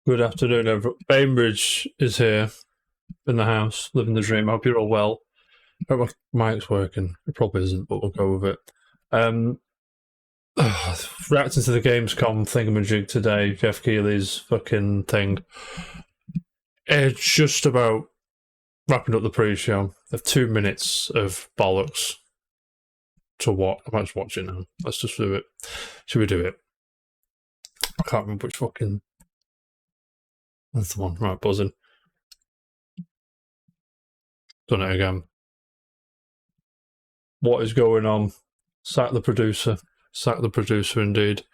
Good afternoon, everyone. Bainbridge is here in the house, living the dream. I hope you're all well. I hope my mic's working. It probably isn't, but we'll go with it. Reacting to the Gamescom thingamajig today, Geoff Keighley's fucking thing. It's just about wrapping up the pre-show. They have 2 minutes of bollocks to what? I might just watch it now. Let's just do it. Should we do it? I can't remember which fucking... That's the one. Right, buzzing. Done it again. What is going on? Sack the producer. Sack the producer, indeed.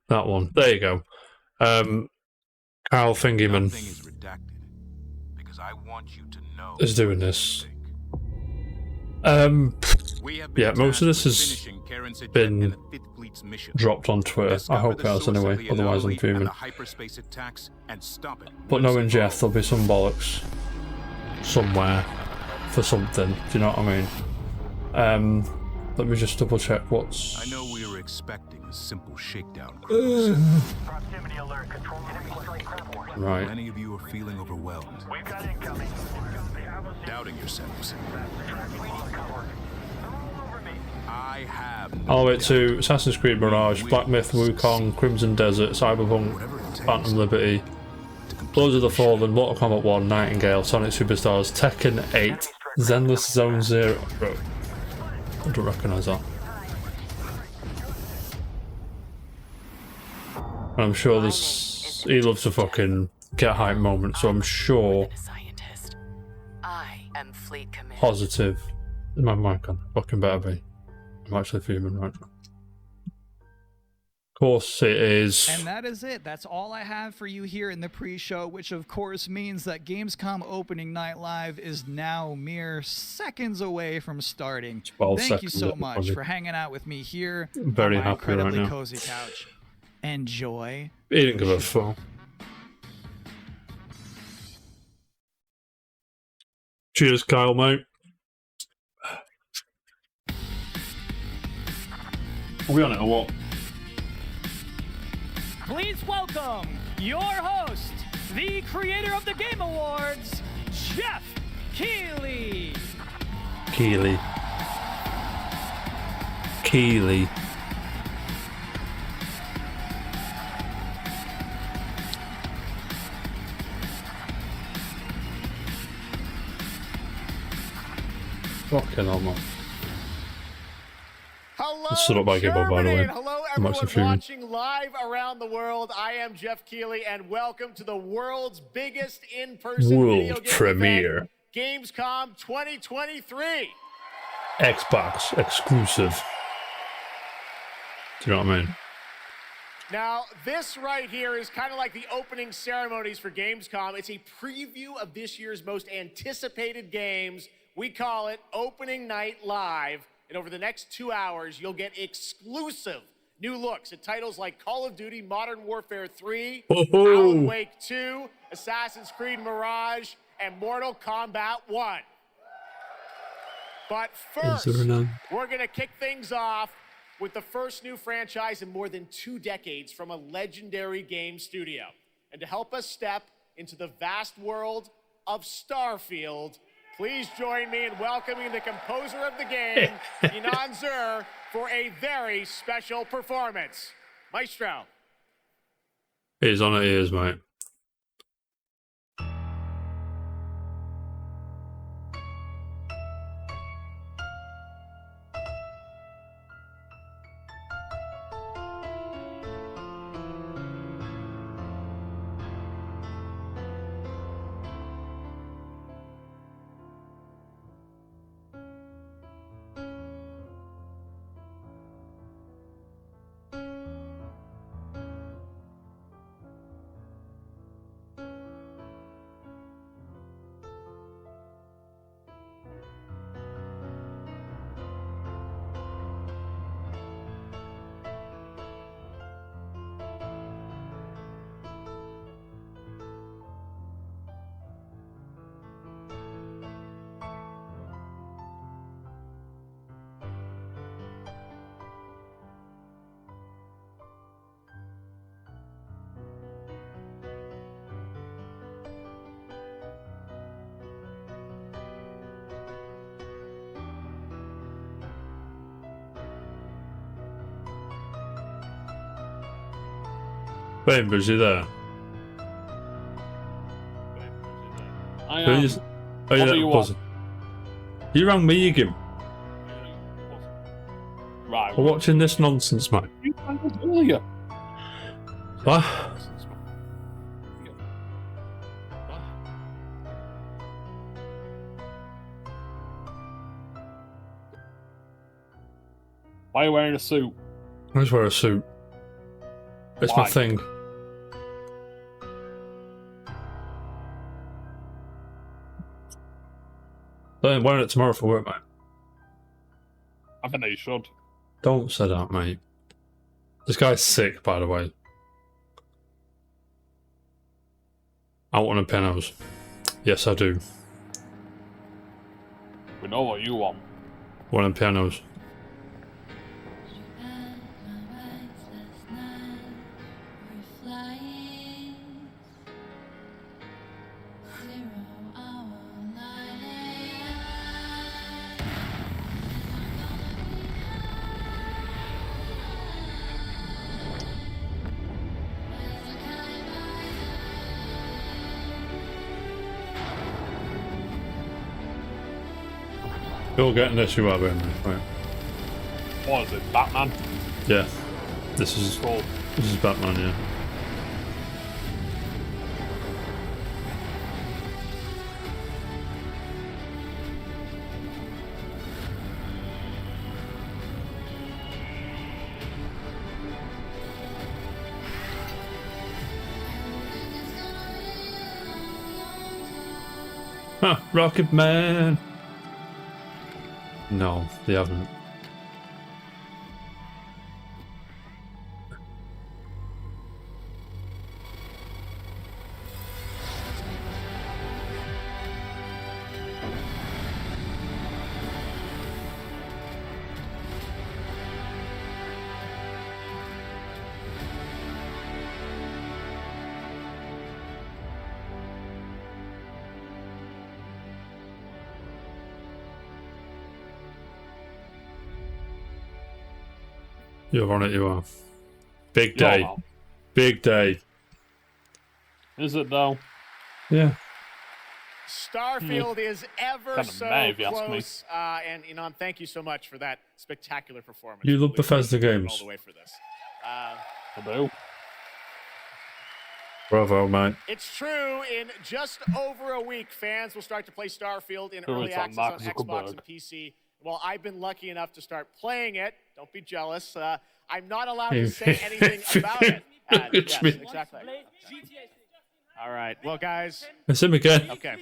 That one. There you go. Carl Fingerman Is redacted because I want you to know is doing this. Yeah, most of this has been dropped on Twitter. I hope it has anyway, otherwise I'm fuming. But knowing Geoff, there'll be some bollocks somewhere for something, do you know what I mean? Let me just double check what's... I know we were expecting a simple shakedown. Proximity alert. Control Right. Many of you are feeling overwhelmed, We've got incoming. doubting yourselves. I have All the way to Assassin's Creed Mirage, Black Myth, Wukong, Crimson Desert, Cyberpunk, Phantom Liberty, Lords of the Fallen, Mortal Kombat 1, Nightingale, Sonic Superstars, Tekken 8, Zenless Zone Zero. Bro, I don't recognise that. And I'm sure there's... He loves to fucking get hype moment, so I'm sure... Positive. Is my mic on? Fucking better be. I'm actually fuming right now. Of course it is. And that is it. That's all I have for you here in the pre-show, which of course means that Gamescom Opening Night Live is now mere seconds away from starting. 12 Thank you seconds, so much probably. for hanging out with me here Very on my happy right incredibly now. cozy couch. Enjoy. He didn't give a fuck. Cheers, Kyle, mate. Are we on it or what? Please welcome your host, the creator of the Game Awards, Geoff Keighley. Keighley. Keighley. Fucking hell, man. Hello, Stood up by Gibbo, by the way. and hello I'm everyone actually fuming. watching live around the world. I am Geoff Keighley, and welcome to the world's biggest in-person video World game premiere. event, Gamescom 2023. Xbox exclusive. Do you know what I mean? Now, this right here is kind of like the opening ceremonies for Gamescom. It's a preview of this year's most anticipated games. We call it Opening Night Live. And over the next 2 hours, you'll get exclusive new looks at titles like Call of Duty Modern Warfare 3, Alan Wake 2, Assassin's Creed Mirage, and Mortal Kombat 1. But first, we're going to kick things off with the first new franchise in more than 2 decades from a legendary game studio. And to help us step into the vast world of Starfield, please join me in welcoming the composer of the game, Yinan Zur, for a very special performance. Maestro. He's on it, he is, mate. Bainbridge, you there? I Who am. is- Oh, What do yeah, you buzzing. You rang me again. Right. We're watching this nonsense, mate. You rang us earlier. What? Why are you wearing a suit? I just wear a suit. It's my Why? thing. I'm wearing it tomorrow for work, mate. I think that you should. Don't say that, mate. This guy's sick, by the way. I want a pianos. Yes, I do. We know what you want. One of pianos. You're getting this, you are, Ben. Right. What is it, Batman? Yeah. This is Cool. Batman, yeah. Huh, Rocket Man! No, they haven't. You're on it, you are. Big You're day. not. Big day. Is it though? Yeah. Starfield is ever Kinda so mad, if you ask me. close. And Inan, thank you so much for that spectacular performance. You love Really Bethesda appreciate it games. all the way for this. I do. Bravo, mate. It's true. In just over a week, fans will start to play Starfield in Who early is that, access on Mark Xbox Zuckerberg? and PC. Well, I've been lucky enough to start playing it. Don't be jealous. I'm not allowed to say anything about it. Yes, exactly. All right. Well, guys. It's him again. Okay.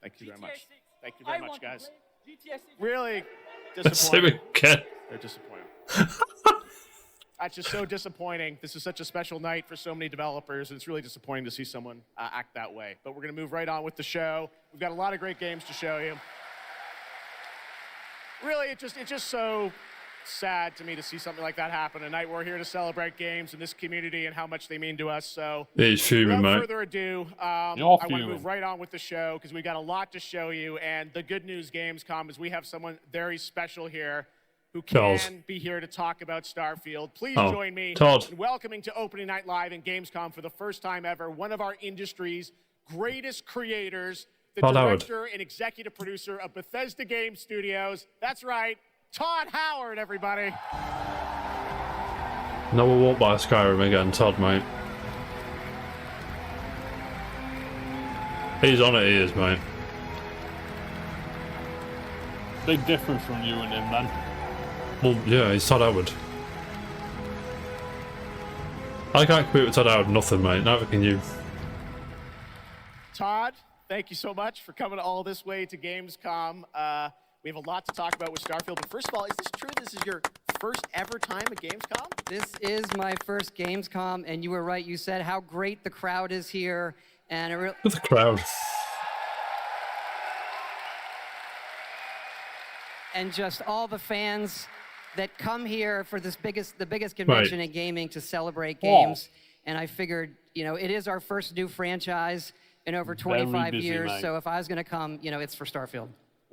Thank you very much. Thank you very much, guys. Really It's him disappointing. again. They're disappointing. That's just so disappointing. This is such a special night for so many developers, and it's really disappointing to see someone act that way. But we're going to move right on with the show. We've got a lot of great games to show you. Really, it's just so sad to me to see something like that happen tonight. We're here to celebrate games and this community and how much they mean to us. So He's fuming, without mate. further ado, I You're want to fuming. move right on with the show because we've got a lot to show you. And the good news, Gamescom, is we have someone very special here who can Charles. be here to talk about Starfield. Please Oh, join me Todd. in welcoming to Opening Night Live in Gamescom for the first time ever, one of our industry's greatest creators, the Todd Howard. director and executive producer of Bethesda Game Studios. That's right, Todd Howard, everybody. No one won't buy Skyrim again, Todd, mate. He's on it, he is, mate. Big difference from you and him then. Well, yeah, he's Todd Howard. I can't compete with Todd Howard, nothing, mate. Neither can you. Todd, thank you so much for coming all this way to Gamescom. We have a lot to talk about with Starfield, but first of all, is this true? This is your first ever time at Gamescom? This is my first Gamescom, and you were right. You said how great the crowd is here, and it Look at the crowd. and just all the fans that come here for the biggest convention Right. in gaming to celebrate games. And I figured, it is our first new franchise in over 25 busy, years. mate. So if I was going to come, it's for Starfield.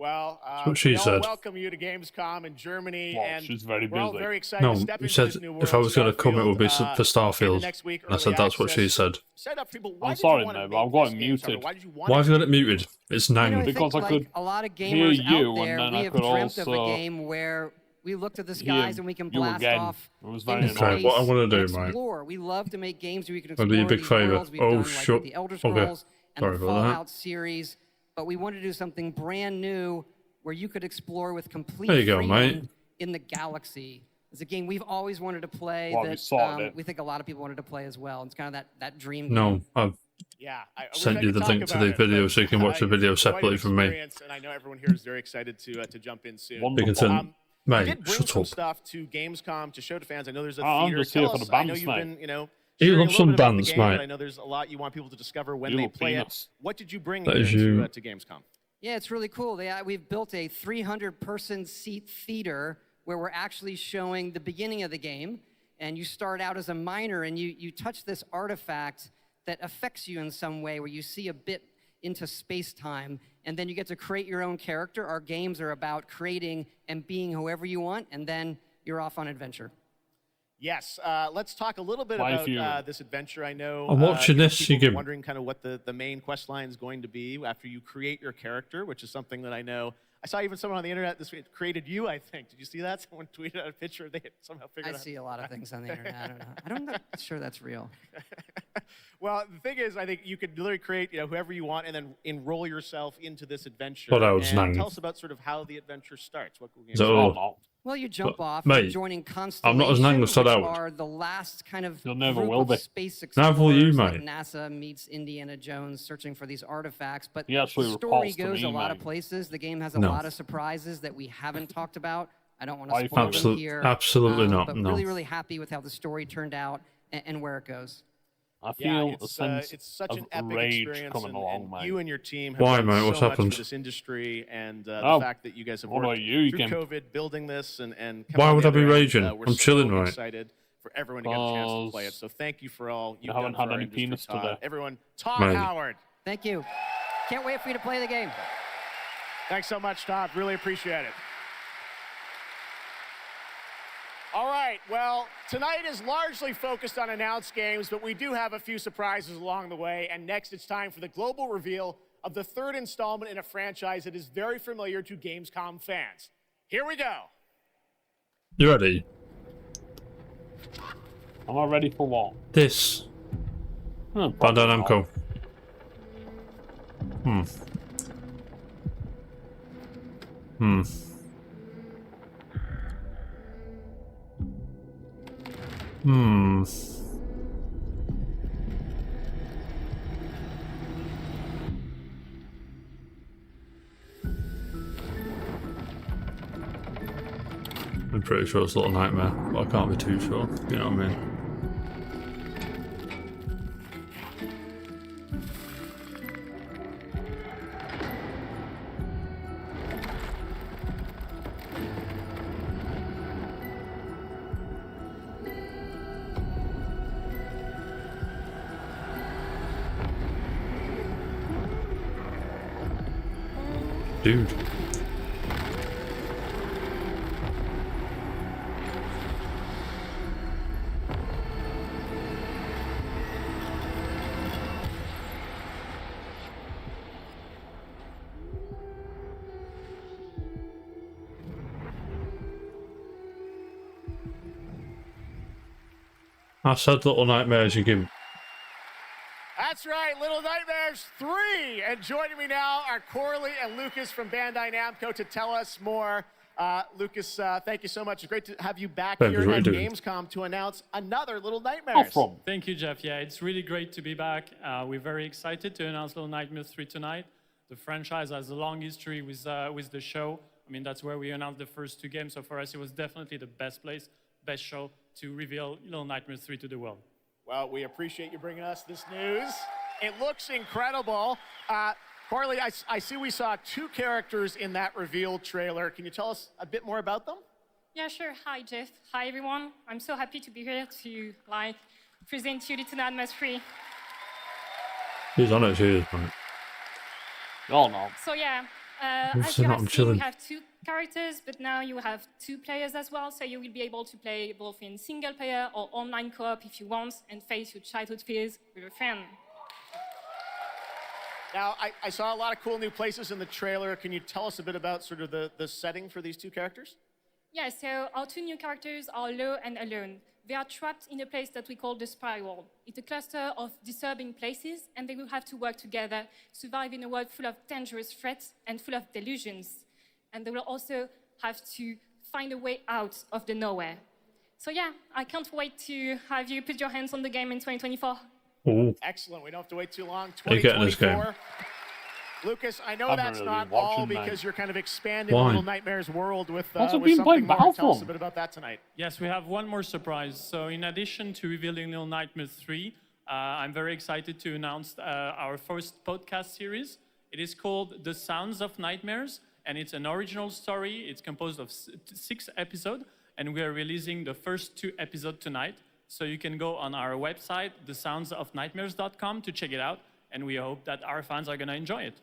Well, what she we all said. welcome you to Gamescom in Germany, Well, and she's very we're all busy. very excited to No, step you into said this new if I world, was going to come, it would be Starfield, for Starfield. the next week, And I said early that's what she access. said. Set up people. Why I'm did sorry, you want to mate, make but I've got this it game, Starfield? muted. Why did you want Why to have you got do it muted? It's You know, Nang. I Because think I like could a lot of hear gamers you, out and there, then we I have could dreamt of a also game where we look to the hear skies and we can you blast again. off It was very into annoying. space What I'm gonna and do, mate. explore. We love to make games where we can I'll explore do you a big these favour. worlds. We've Oh, done like shut- with the Elder okay. Scrolls and Sorry the about that. Fallout series, but we wanted to do something brand new where you could explore with complete There you go, freedom mate. in the galaxy. It's a game we've always wanted to play Well, we that sorted it. we think a lot of people wanted to play as well. It's kind of that dream No, game. I've Yeah, I wish sent I you could the talk link to about the it, video but, so you can watch the video it's quite an separately from me. experience, and I know everyone here is very excited to jump in soon. Wonderful. We can send, You mate, did bring shut some up. stuff to Gamescom to show to fans. I know there's a I'm theater. just here Tell for us, the I know bands, you've mate. been, You sharing love a some little bit about the bands, game, mate. but I know there's a lot you want people to discover when You they little play peanuts. it. What did you bring That here is you. to Gamescom? Yeah, it's really cool. We've built a 300-person seat theater where we're actually showing the beginning of the game. And you start out as a miner, and you touch this artifact that affects you in some way, where you see a bit into space-time, and then you get to create your own character. Our games are about creating and being whoever you want, and then you're off on adventure. Yes, let's talk a little bit Why about few? this adventure. I know I'm watching this, people you give- wondering kind of what the main quest line is going to be after you create your character, which is something that I know. I saw even someone on the internet this week created you, I think. Did you see that? Someone tweeted out a picture. They had somehow figured I out. see a lot of things on the internet. I don't know. I'm not sure that's real. Well, the thing is, I think you could literally create, whoever you want, and then enroll yourself into this adventure. Well, that was and Nang. tell us about sort of how the adventure starts. What games So- Oh, no. Well, you jump But, off, mate, you're joining I'm Constellation, not as Nang as which thought out. are the last kind of You'll never group will of be. space Neither will you, explorers, like mate. NASA meets Indiana Jones searching for these artifacts. But He actually the story reports to goes me, a lot of mate. places. The game has a No. lot of surprises that we haven't talked about. I don't want Why to you spoil them Absolute- here. absolutely not, But no. really, really happy with how the story turned out and where it goes. I Yeah, feel a sense it's such of an epic rage experience, coming along, and mate. you and your team have Why, done mate? so What's much happened? for this industry, and Oh, the fact that you guys have what worked about you? You through can- COVID building this and coming Why out would the I be other end, raging? we're I'm chilling, so right? excited for everyone to get a chance to play it. Because So thank you for all you've haven't done had for our any industry, penis Todd. today. Everyone, Todd Mate. Howard. Thank you. Can't wait for you to play the game. Thanks so much, Todd. Really appreciate it. All right, well, tonight is largely focused on announced games, but we do have a few surprises along the way. And next, it's time for the global reveal of the third installment in a franchise that is very familiar to Gamescom fans. Here we go. You ready? Am I ready for what? This. Probably Bandai not. Namco. I'm pretty sure it's Little Nightmare, but I can't be too sure. You know what I mean? Dude. I said Little Nightmares, you give. That's right, Little Nightmares 3. And joining me now are Corley and Lucas from Bandai Namco to tell us more. Lucas, thank you so much. It's great to have you back Bainbridge, here what at are you doing? Gamescom to announce another Little Not Nightmares. from. Thank you, Geoff. Yeah, it's really great to be back. We're very excited to announce Little Nightmares 3 tonight. The franchise has a long history with the show. I mean, that's where we announced the first two games. So for us, it was definitely the best place, best show to reveal Little Nightmares 3 to the world. Well, we appreciate you bringing us this news. It looks incredible. Corley, I see we saw two characters in that reveal trailer. Can you tell us a bit more about them? Yeah, sure. Hi, Geoff. Hi, everyone. I'm so happy to be here to present you Little Nightmares 3. He's on it, she is, man. Oh no. So yeah, As So you not, have I'm seen, chilling. we have 2 characters, but now you have 2 players as well, so you will be able to play both in single player or online co-op if you want, and face your childhood fears with a friend. Now, I saw a lot of cool new places in the trailer. Can you tell us a bit about sort of the setting for these 2 characters? Yeah, so our 2 new characters are Lo and Alone. They are trapped in a place that we call the Spiral. It's a cluster of disturbing places, and they will have to work together, survive in a world full of dangerous threats and full of delusions. And they will also have to find a way out of the nowhere. So yeah, I can't wait to have you put your hands on the game in 2024. Ooh. Excellent. We don't have to wait too long. Are you getting this game? 2024. Lucas, I know Haven't that's really not been watching, all mate. because you're kind of expanding Why? Little Nightmares world with Also with been something playing more. Tell us a Battlefront. bit about that tonight. Yes, we have one more surprise. So in addition to revealing Little Nightmares 3, I'm very excited to announce our first podcast series. It is called The Sounds of Nightmares, and it's an original story. It's composed of 6 episodes, and we are releasing the first 2 episodes tonight. So you can go on our website, thesoundsofnightmares.com, to check it out, and we hope that our fans are going to enjoy it.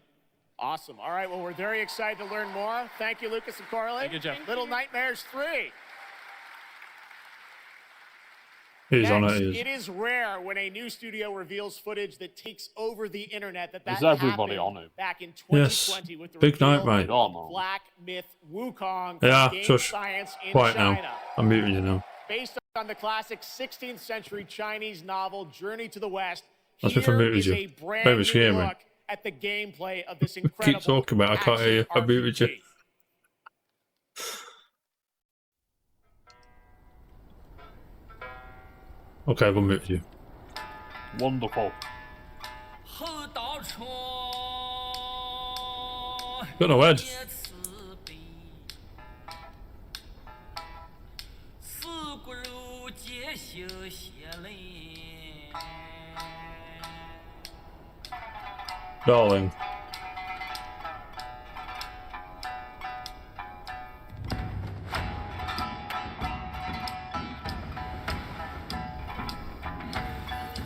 Awesome. All right. Well, we're very excited to learn more. Thank you, Lucas and Coralie. Thank you, Geoff. Little Nightmares 3. He's on Next, it. it is rare when a new studio reveals footage that takes over the internet. That Is everybody happened on it? back in Yes. 2020 with the Big night, reveal mate. Oh, of no. Black Myth Wukong. Yeah, Game shush. Science in Quiet China. now. I'm muting you now. Based on the classic 16th century Chinese novel Journey to the West, That's if I here muted is you. a brand Maybe new it's here, man. look at the gameplay of this incredible talking about it, I can't hear you. I action muted you. RPG. Okay, I've unmuted you. Wonderful. Got no head. Darling.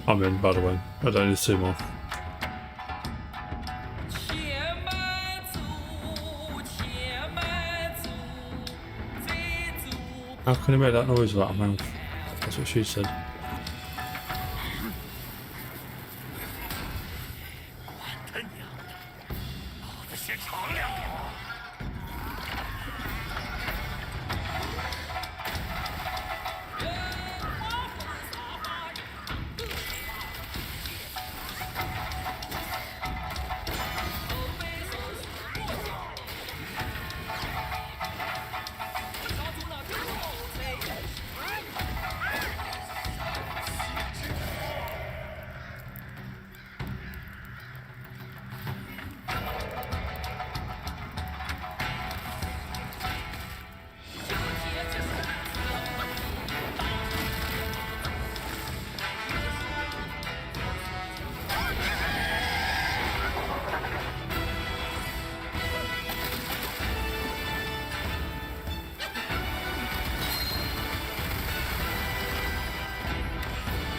I'm in, by the way. I don't need 2 more. How can he make that noise with that mouth? That's what she said.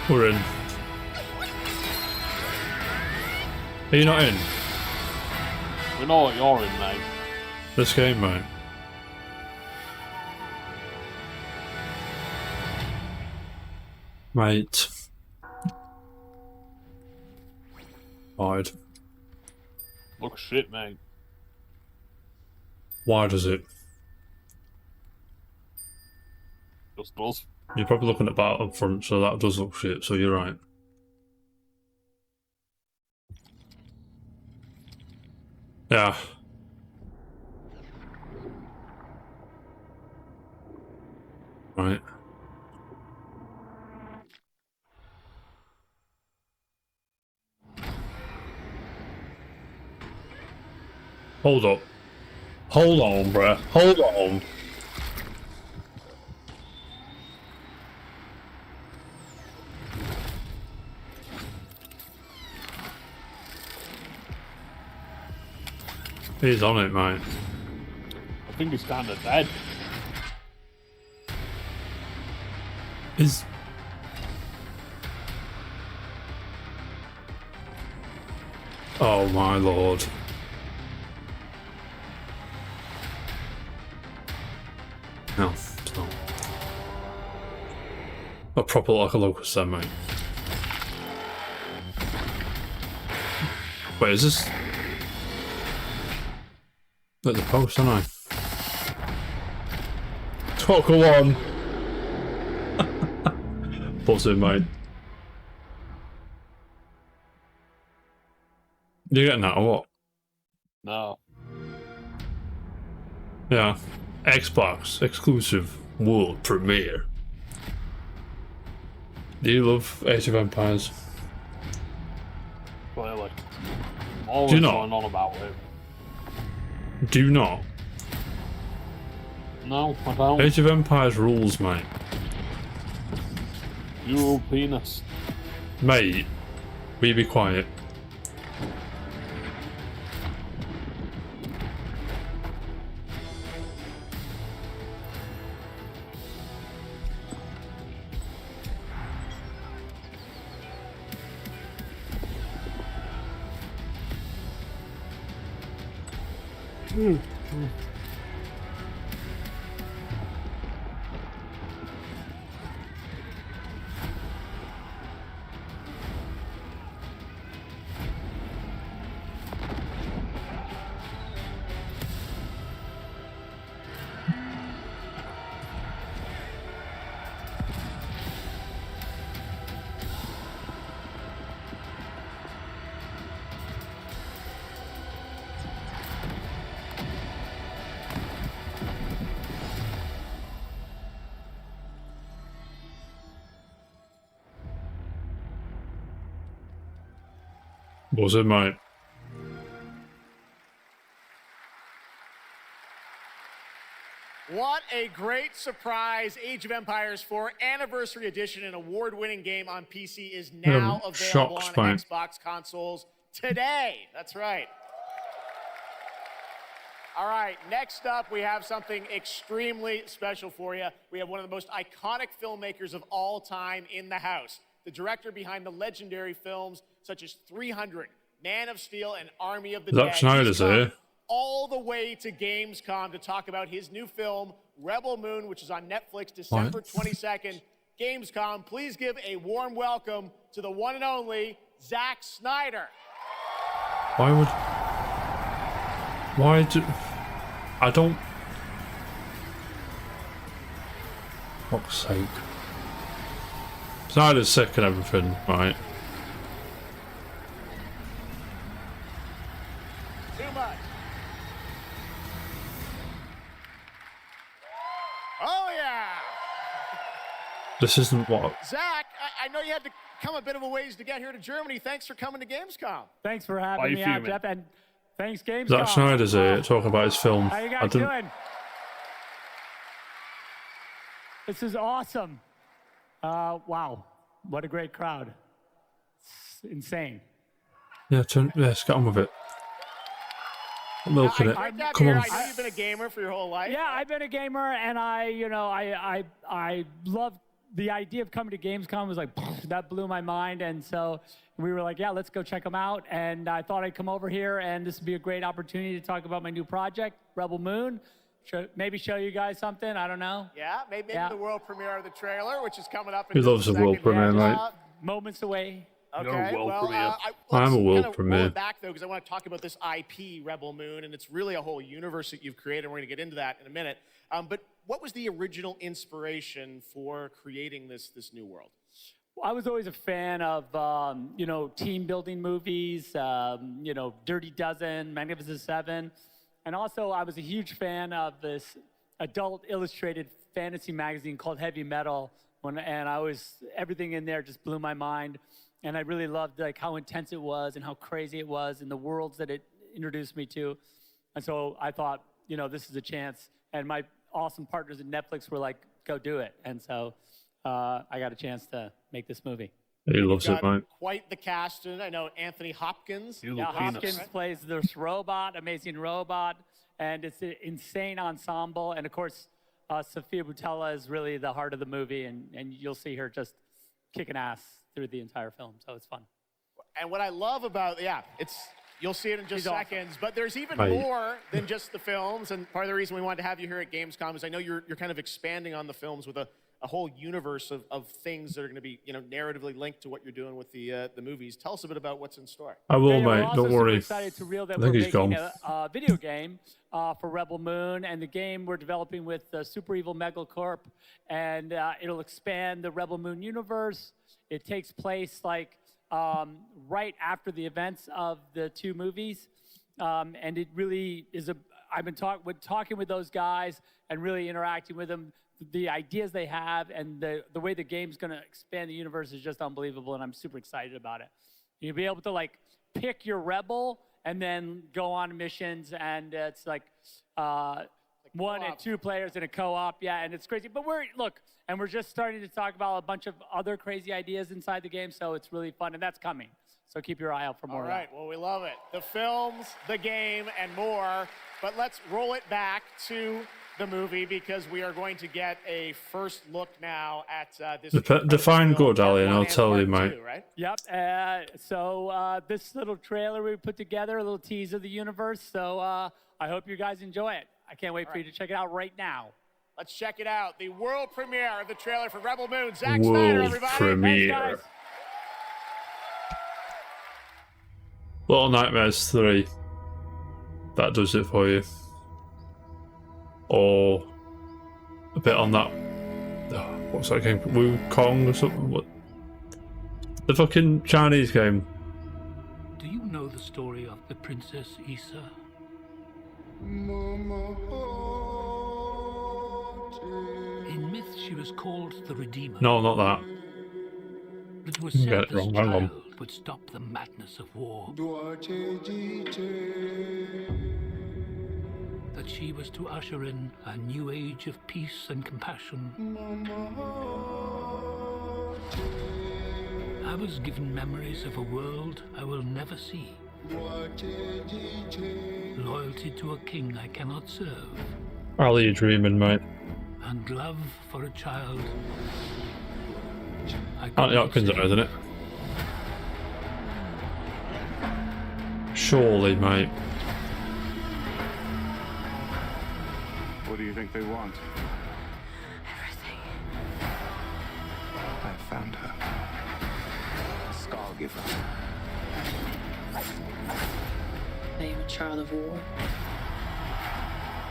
We're in. Are you not in? We know what you're in, mate. This game, mate. Mate. Hide. Look shit, mate. Why does it? Just does. You're probably looking at Battlefront, so that does look shit, so you're right. Yeah. Right. Hold up. Hold on, bruh. Hold on. He's on it, mate. I think he's kind of dead. Is... Oh my lord. No, it's not. A proper like a locust then, mate. Wait, is this... At the post, aren't I? Talk on! Buzzing, mate. You getting that or what? No. Yeah. Xbox exclusive world premiere. Do you love Age of Empires? Clearly. I'm always Do you not? going on about it. Do you not? No, I don't. Age of Empires rules, mate. You penis. Mate, will you be quiet? Was it, mate? What a great surprise. Age of Empires 4 Anniversary Edition, an award-winning game on PC, is now available shocked, on mate. Xbox consoles today. That's right. All right, next up, we have something extremely special for you. We have one of the most iconic filmmakers of all time in the house. The director behind the legendary films such as 300, Man of Steel, and Army of the Zack Dead. Snyder's He's come here. all the way to Gamescom to talk about his new film, Rebel Moon, which is on Netflix December 22nd. Gamescom, please give a warm welcome to the one and only Zack Snyder. Why do... I don't... Fuck's sake. Snyder's sick and everything, right? Too much. Oh, yeah. This isn't what... Zach, I know you had to come a bit of a ways to get here to Germany. Thanks for coming to Gamescom. Thanks for Why having you me out, fuming? Geoff, and thanks, Gamescom. Zack Snyder's here talking about his film. How you I guys didn't... doing? This is awesome. Wow, what a great crowd. It's insane. Yeah, let's get on with it. I'm milking it. Right down Come here, on. I know you've been a gamer for your whole life. Yeah, I've been a gamer, and I love the idea of coming to Gamescom. Was like that blew my mind, and so we were like, yeah, let's go check them out. And I thought I'd come over here, and this would be a great opportunity to talk about my new project, Rebel Moon. Maybe show you guys something. I don't know. Yeah, maybe Yeah. the world premiere of the trailer, which is coming up in He just loves a the world second. premiere, mate. Moments away. Okay, You're a world well, premiere. I am let's a world kinda roll premiere. it back, though, because I want to talk about this IP, Rebel Moon, and it's really a whole universe that you've created, and we're going to get into that in a minute. But what was the original inspiration for creating this new world? I was always a fan of, team building movies, Dirty Dozen, Magnificent Seven. And also I was a huge fan of this adult illustrated fantasy magazine called Heavy Metal. Everything in there just blew my mind. And I really loved like how intense it was and how crazy it was and the worlds that it introduced me to. And so I thought, this is a chance. And my awesome partners at Netflix were like, go do it. And so I got a chance to make this movie. He loves it, Got mate. quite the cast in it. I know Anthony Hopkins. You Yeah, little penis. Hopkins plays this robot, amazing robot, and it's an insane ensemble. And of course, Sophia Boutella is really the heart of the movie, and you'll see her just kicking ass through the entire film. So it's fun. And what I love about, You'll see it in just He's awesome. seconds. But there's even Right. more than just the films. And part of the reason we wanted to have you here at Gamescom is I know you're kind of expanding on the films with a whole universe of things that are going to be, narratively linked to what you're doing with the movies. Tell us a bit about what's in store. I will, Yeah, we're mate. also Don't super worry. excited to reveal that I we're think he's making gone. a video game for Rebel Moon, and the game we're developing with Super Evil Megacorp, and it'll expand the Rebel Moon universe. It takes place right after the events of the two movies, and it really is I've been talking with those guys and really interacting with them. The ideas they have and the way the game's going to expand the universe is just unbelievable, and I'm super excited about it. You'll be able to pick your rebel and then go on missions, and it's one and two players in a co-op, yeah, and it's crazy. But we're just starting to talk about a bunch of other crazy ideas inside the game, so it's really fun, and that's coming. So keep your eye out for more. All right, well, we love it. The films, the game, and more. But let's roll it back to the movie because we are going to get a first look now at this. Define good, film, Ali, and part I'll one tell you, part mate. two, right? Yep. So this little trailer we put together, a little tease of the universe. So I hope you guys enjoy it. I can't wait for you to check it out right now. Let's check it out. The world premiere of the trailer for Rebel Moon. Zack Snyder, World everybody. premiere. Thanks, guys. Little Nightmares 3. That does it for you. Or a bit on that. What's that game? Wukong or something? What? The fucking Chinese game. Do you know the story of the Princess Issa? In myth, she was called the Redeemer. No, not that. It was You said got it this wrong. Hang on. child would stop the madness of war. That she was to usher in a new age of peace and compassion. I was given memories of a world I will never see. Loyalty to a king I cannot serve. Ali, you're dreaming, mate. And love for a child I could Anthony not Hopkins, save. isn't it? Surely, mate. What do you think they want? Everything. I found her. Scargiver. I am a child of war.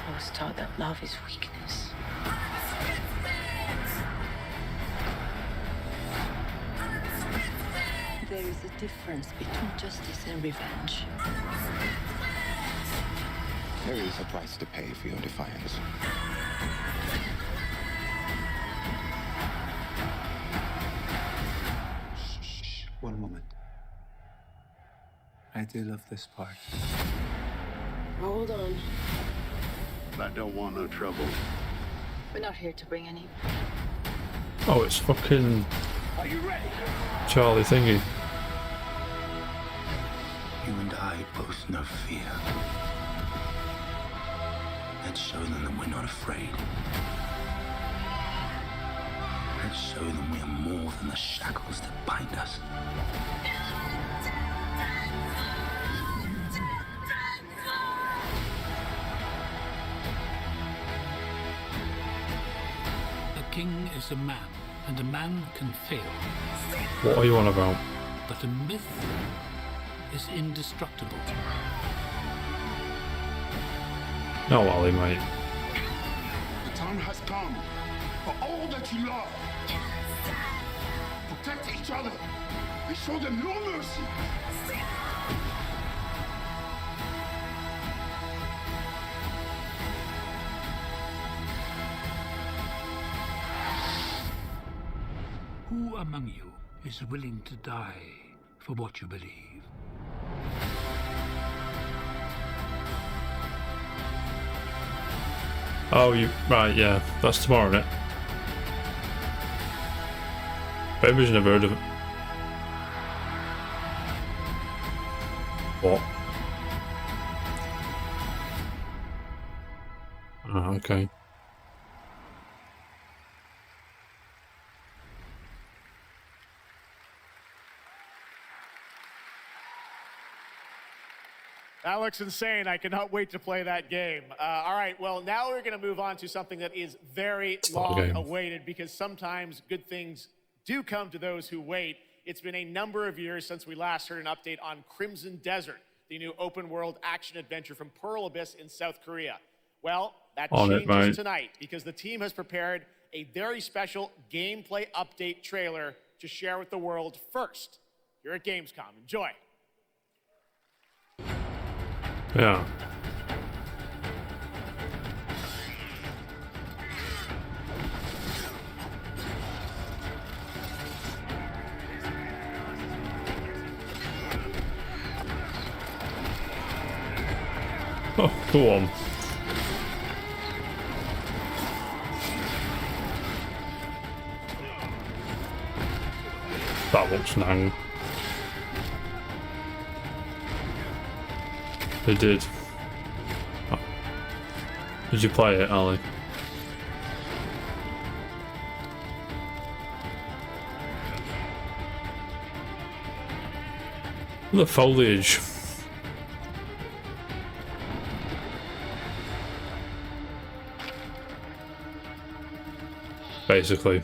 I was taught that love is weakness. There is a difference between justice and revenge. There is a price to pay for your defiance. Shh. One moment. I do love this part. Hold on. I don't want no trouble. We're not here to bring any. Oh, it's fucking Are you ready? Charlie Thingy. You and I both know fear. Let's show them that we're not afraid. Let's show them we are more than the shackles that bind us. A king is a man, and a man can fail. What are you on about? But a myth is indestructible. No, Ali, mate. The time has come for all that you love. Protect each other and show them no mercy. Who among you is willing to die for what you believe? Oh, right, yeah. That's tomorrow, isn't it? Bainbridge, never heard of it. What? Oh, okay. That looks insane. I cannot wait to play that game. All right, well, now we're going to move on to something that is very long awaited, because sometimes good things do come to those who wait. It's been a number of years since we last heard an update on Crimson Desert, the new open world action adventure from Pearl Abyss in South Korea. Well, that changes tonight, because the team has prepared a very special gameplay update trailer to share with the world first here at Gamescom. Enjoy. Yeah. Oh, go on. That looks nang. They did. Oh. Did you play it, Ali? The foliage. Basically.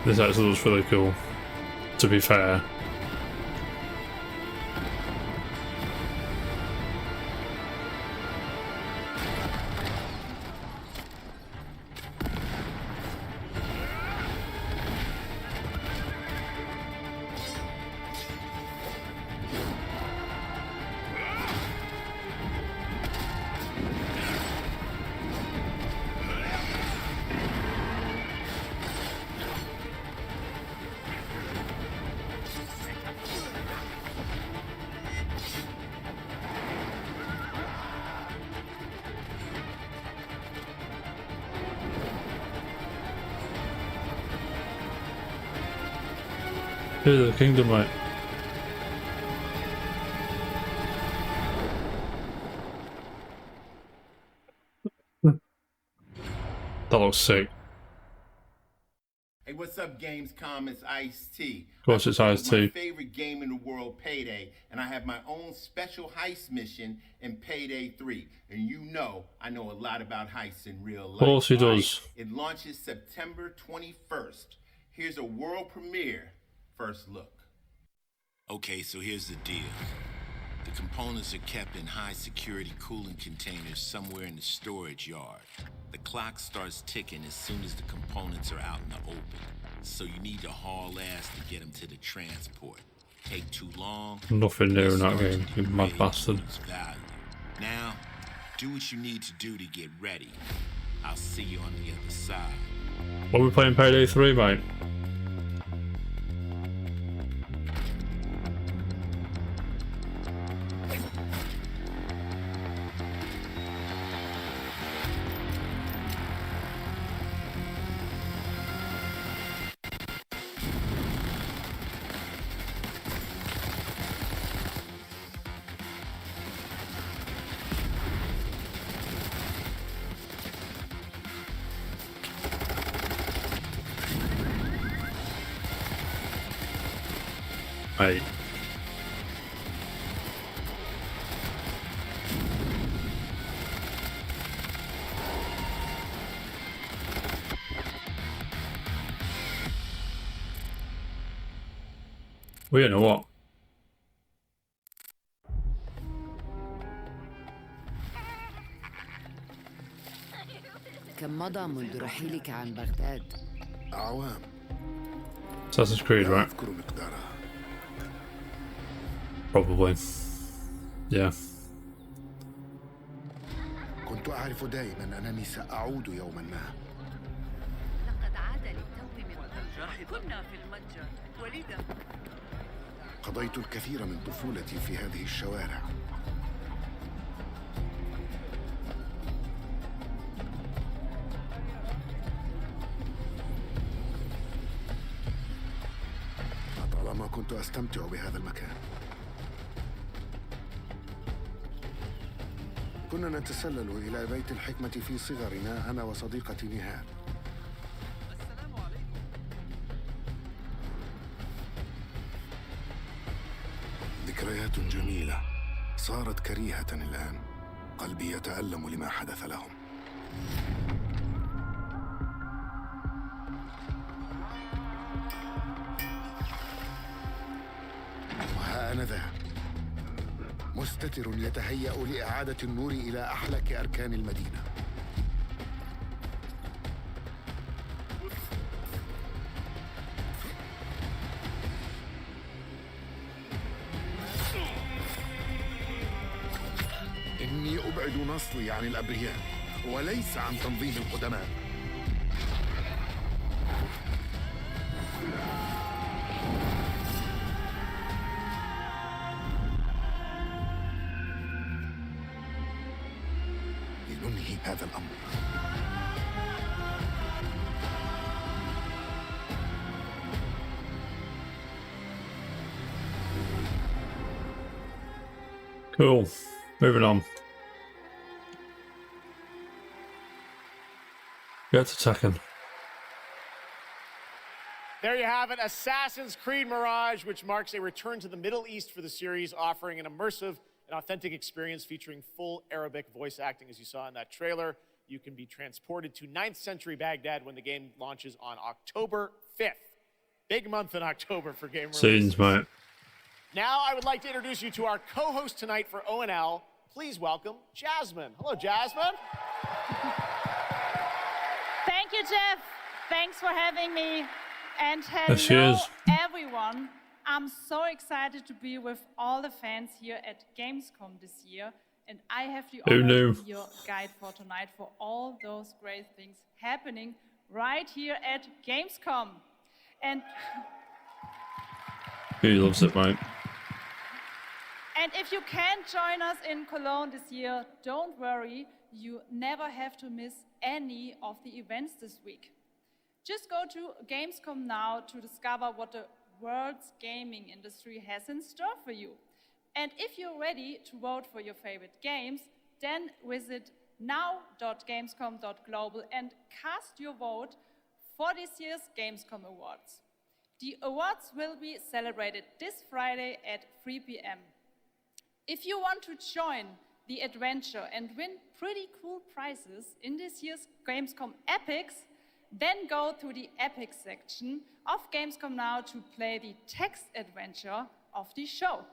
This actually looks really cool, to be fair. Here's the kingdom, mate. That looks sick. Hey, what's up, Gamescom? It's Ice-T. Of course, it's Ice-T. My favorite game in the world, Payday, and I have my own special heist mission in Payday 3. And you know, I know a lot about heists in real life. Of course he does. It launches September 21st. Here's a world premiere first look. Okay, so here's the deal. The components are kept in high security cooling containers somewhere in the storage yard. The clock starts ticking as soon as the components are out in the open. So you need to haul ass to get them to the transport. Take too long. Nothing new in that game, you mad bastard. Now, do what you need to do to get ready. I'll see you on the other side. What are we playing Payday 3, mate? Mate. Well, you know what? كم مضى منذ رحيلك عن بغداد؟ أعوام. Assassin's Creed, right? أذكر مقدارها. Probably. Yeah. كنت أعرف دائما أنني سأعود يوما ما. لقد عاد للتو من قبل. كنا في المتجر ولذا قضيت الكثير من طفولتي في هذه الشوارع. لطالما كنت أستمتع بهذا المكان. كنا نتسلل إلى بيت الحكمة في صغرنا أنا وصديقتي نهال. ذكريات جميلة صارت كريهة الآن. قلبي يتألم لما حدث لهم. وها أنا ذا مستتر يتهيأ لإعادة النور إلى أحلك أركان المدينة. إني أبعد نصلي عن الأبرياء وليس عن تنظيم القدماء. لننهي هذا الأمر. Cool. Moving on. Get to Tekken. There you have it, Assassin's Creed Mirage, which marks a return to the Middle East for the series, offering an immersive and authentic experience featuring full Arabic voice acting, as you saw in that trailer. You can be transported to 9th century Baghdad when the game launches on October 5th. Big month in October for game releases. Scenes, mate. Now I would like to introduce you to our co-host tonight for ONL. Please welcome Jasmine. Hello, Jasmine. Thank you, Geoff. Thanks for having me. And There she hello, is. everyone. I'm so excited to be with all the fans here at Gamescom this year. And I have the Who honor knew? to be your guide for tonight for all those great things happening right here at Gamescom. And He loves it, mate. And if you can't join us in Cologne this year, don't worry, you never have to miss any of the events this week. Just go to Gamescom now to discover what the world's gaming industry has in store for you. And if you're ready to vote for your favorite games, then visit now.gamescom.global and cast your vote for this year's Gamescom Awards. The awards will be celebrated this Friday at 3 p.m. If you want to join the adventure and win pretty cool prizes in this year's Gamescom Epics, then go to the Epic section of Gamescom Now to play the text adventure of the show.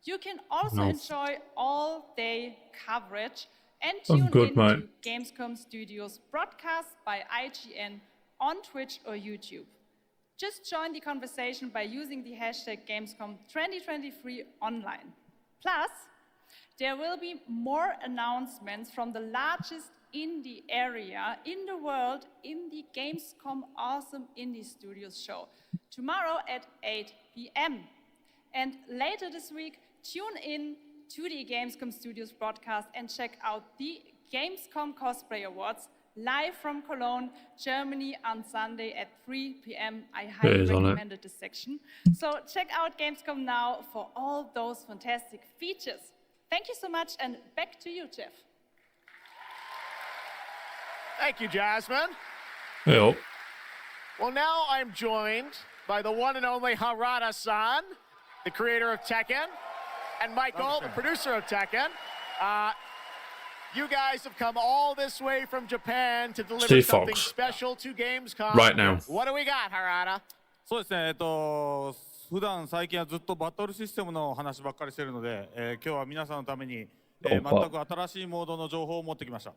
You can also enjoy all-day coverage and tune in to Gamescom Studios broadcast by IGN on Twitch or YouTube. Just join the conversation by using the hashtag Gamescom 2023 online. Plus, there will be more announcements from the largest indie area in the world in the Gamescom Awesome Indie Studios show tomorrow at 8 p.m. And later this week, tune in to the Gamescom Studios broadcast and check out the Gamescom Cosplay Awards live from Cologne, Germany on Sunday at 3 p.m. I highly recommend this section. So check out Gamescom Now for all those fantastic features. Thank you so much, and back to you, Geoff. Thank you, Jasmine. Hey, Well, now I'm joined by the one and only Harada-san, the creator of Tekken, and Michael, the producer of Tekken. You guys have come all this way from Japan to deliver Steve something Fox. special to Gamescom. Right now. What do we got, Harada? そうですね、普段最近はずっとバトルシステムの話ばっかりしてるので、今日は皆さんのために、全く新しいモードの情報を持ってきました。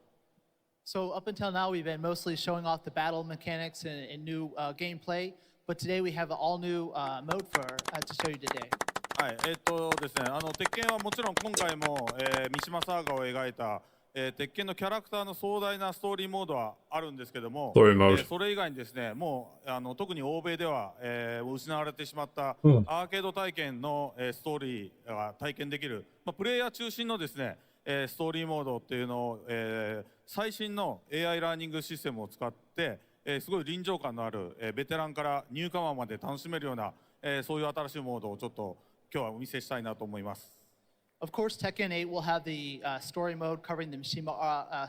So up until now, we've been mostly showing off the battle mechanics and new gameplay, but today we have an all-new mode to show you today. はい、ですね、鉄拳はもちろん今回も、三島サーガを描いた、鉄拳のキャラクターの壮大なストーリーモードはあるんですけども、それ以外にですね、もう特に欧米では、失われてしまったアーケード体験の、ストーリーが体験できる、プレイヤー中心のですね、ストーリーモードっていうのを、最新の AI ラーニングシステムを使って、すごい臨場感のある、ベテランからニューカマーまで楽しめるような、そういう新しいモードをちょっと今日はお見せしたいなと思います。Of course, Tekken 8 will have the story mode covering the Mishima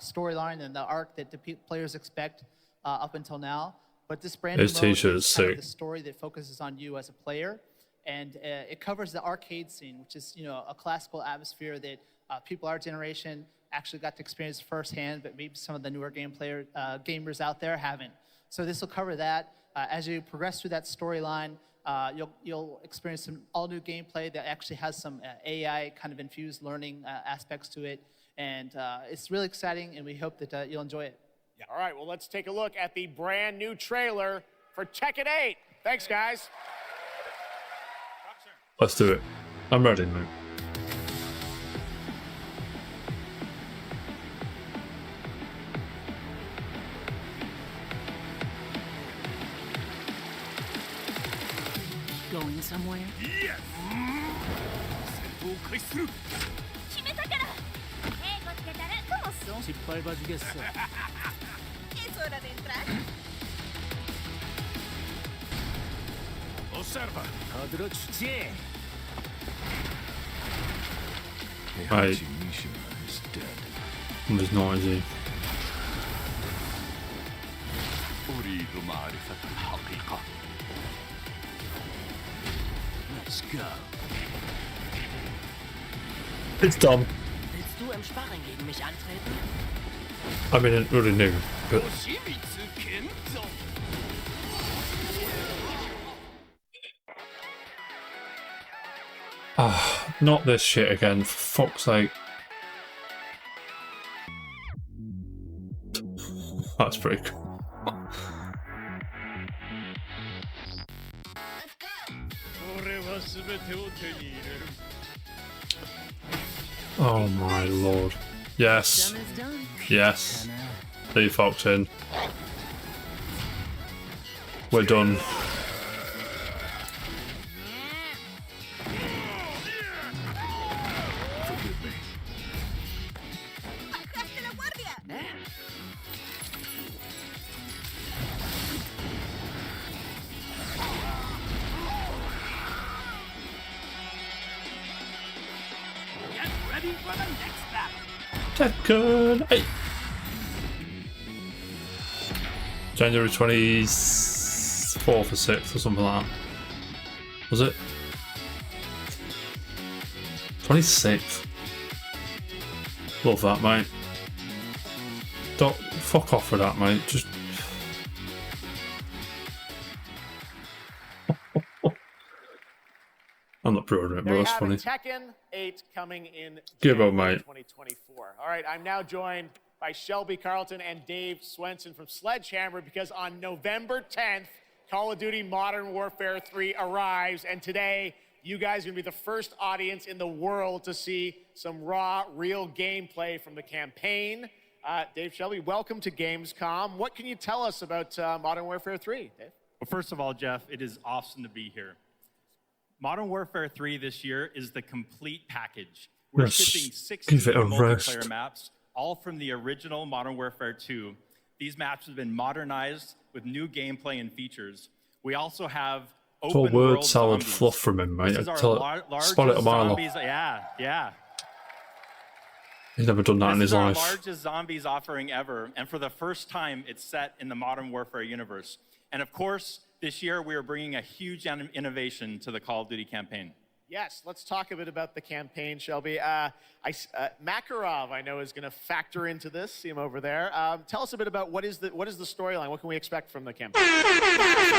storyline and the arc that the players expect up until now. But this brand new mode is kind of the story that focuses on you as a player, and it covers the arcade scene, which is a classical atmosphere that people our generation actually got to experience firsthand, but maybe some of the newer gamers out there haven't. So this will cover that. As you progress through that storyline, you'll experience some all-new gameplay that actually has some AI kind of infused learning aspects to it, and it's really exciting, and we hope that you'll enjoy it. Yeah. All right, well, let's take a look at the brand new trailer for Tekken 8. Thanks, guys. Let's do it. I'm ready, mate. Going somewhere? Yes! 開始する決めたから英語つけたらどうすん失敗バジゲッス Es hora de entrar. Observa. Odročcie. Right. There's not, is he? أريد معرفة الحقيقة. Let's go. It's dumb. Willst du im Sparring gegen mich antreten? I mean, it really new, but not this shit again, for fuck's sake. That's pretty cool. Oh my lord. Yes. Yes. Leave Fox in. We're done. Ready for the next battle. Tekken 8. January 24th or 6th or something like that. Was it? 26th. Love that, mate. Don't fuck off with that, mate. Just I'm not pre-ordering it, but that's funny. Tekken 8 coming in Give up, January mate. 2024. All right, I'm now joined by Shelby Carlton and Dave Swenson from Sledgehammer because on November 10th, Call of Duty Modern Warfare 3 arrives, and today you guys are going to be the first audience in the world to see some raw, real gameplay from the campaign. Dave, Shelby, welcome to Gamescom. What can you tell us about Modern Warfare 3, Dave? Well, first of all, Geoff, it is awesome to be here. Modern Warfare 3 this year is the complete package. We're shipping 16 multiplayer maps, all from the original Modern Warfare 2. These maps have been modernized with new gameplay and features. We also have it's all open word world salad zombies. fluff from him, mate. This is our Spot it a largest mile off. zombies. Yeah. He's never done that in his life. This is our largest zombies offering ever, and for the first time, it's set in the Modern Warfare universe. And of course, This year, we are bringing a huge innovation to the Call of Duty campaign. Yes, let's talk a bit about the campaign, Shelby. Makarov, I know, is going to factor into this. See him over there. Tell us a bit about what is the storyline? What can we expect from the campaign? For the first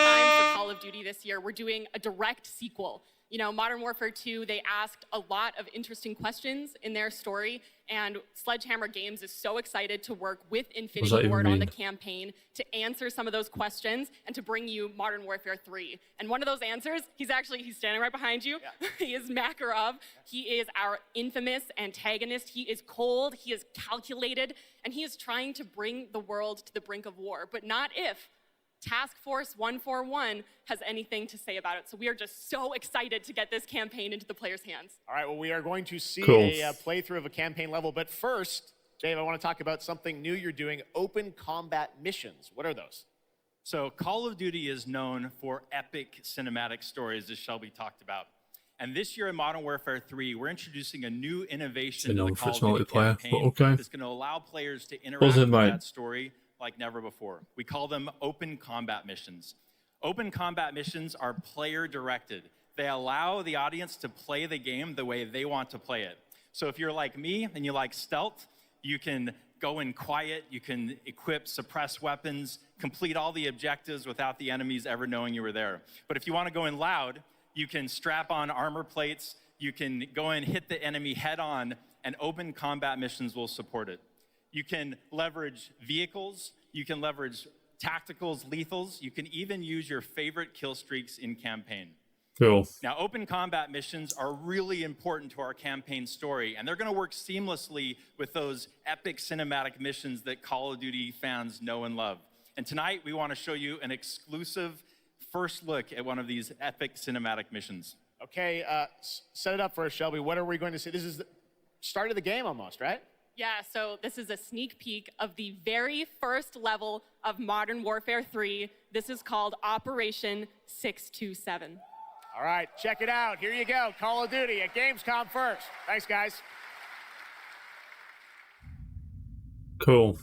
time for Call of Duty this year, we're doing a direct sequel. You know, Modern Warfare 2, they asked a lot of interesting questions in their story, and Sledgehammer Games is so excited to work with Infinity Ward on the campaign to answer some of those questions and to bring you Modern Warfare 3. And one of those answers, he's standing right behind you. Yeah. He is Makarov. He is our infamous antagonist. He is cold, he is calculated, and he is trying to bring the world to the brink of war, but not if Task Force 141 has anything to say about it. So we are just so excited to get this campaign into the players' hands. All right, well, we are going to see a playthrough of a campaign level. But first, Dave, I want to talk about something new you're doing, open combat missions. What are those? So Call of Duty is known for epic cinematic stories, as Shelby talked about. And this year in Modern Warfare 3, we're introducing a new innovation to the Call of Duty campaign that's going to allow players to interact with that story like never before. We call them open combat missions. Open combat missions are player directed. They allow the audience to play the game the way they want to play it. So if you're like me and you like stealth, you can go in quiet, you can equip suppressed weapons, complete all the objectives without the enemies ever knowing you were there. But if you want to go in loud, you can strap on armor plates, you can go in, hit the enemy head on, and open combat missions will support it. You can leverage vehicles, you can leverage tacticals, lethals, you can even use your favorite kill streaks in campaign. Cool. Now, open combat missions are really important to our campaign story, and they're going to work seamlessly with those epic cinematic missions that Call of Duty fans know and love. And tonight, we want to show you an exclusive first look at one of these epic cinematic missions. Okay, set it up for us, Shelby. What are we going to see? This is the start of the game almost, right? Yeah, so this is a sneak peek of the very first level of Modern Warfare 3. This is called Operation 627. All right, check it out. Here you go, Call of Duty at Gamescom first. Thanks, guys. Cool.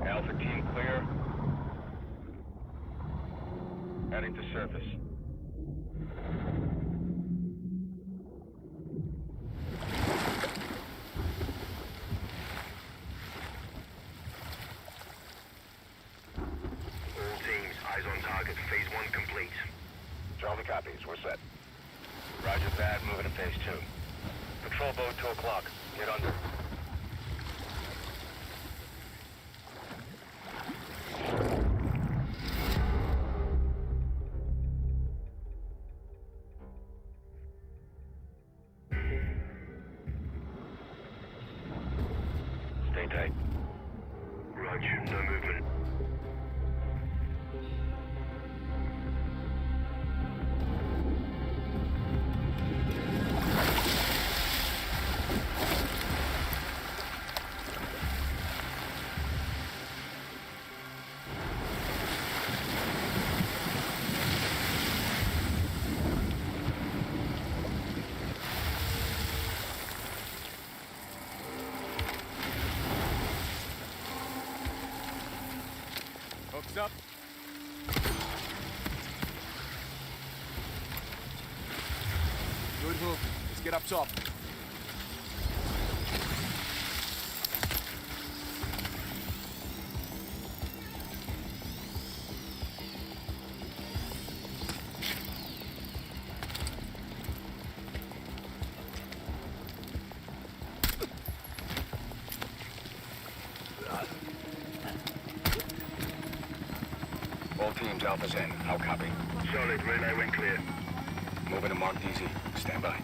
Alpha team clear. Heading to surface. All teams, eyes on target. Phase 1 complete. Charlie copies. We're set. Roger that. Moving to phase 2. Patrol boat 2 o'clock. Get under. Stay tight. Roger. No movement. Hooks up. Good hook. Let's get up top. teams, Alpha's in. How copy? Solid. Relay went clear. Moving to Mark DZ. Stand by.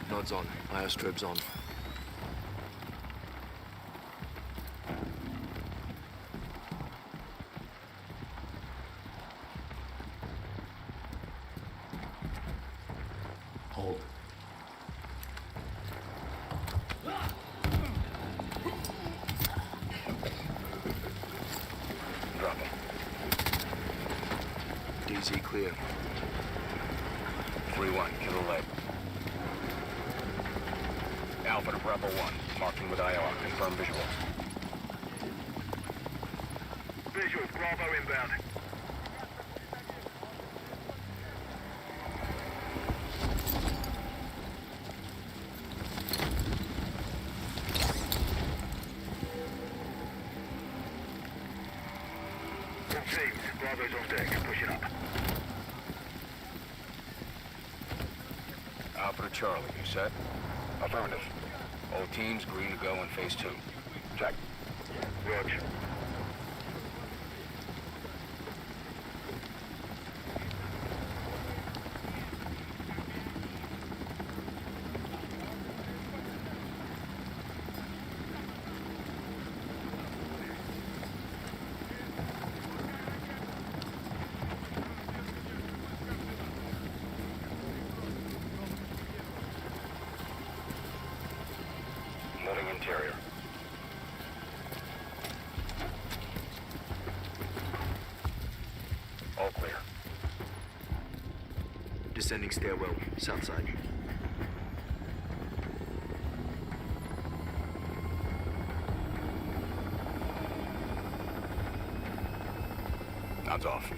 Nods on. Iostrobes on. Hold. Drop him. DZ clear. 3-1. Kill the leg. Alpha to Bravo 1. Marking with IR. Confirm visual. Visual. Bravo inbound. All teams. Bravo's on deck. Pushing up. Alpha to Charlie. You set? Affirmative. All teams green to go in phase 2. Check. Roger. Moving interior. All clear. Descending stairwell, south side. Nods off.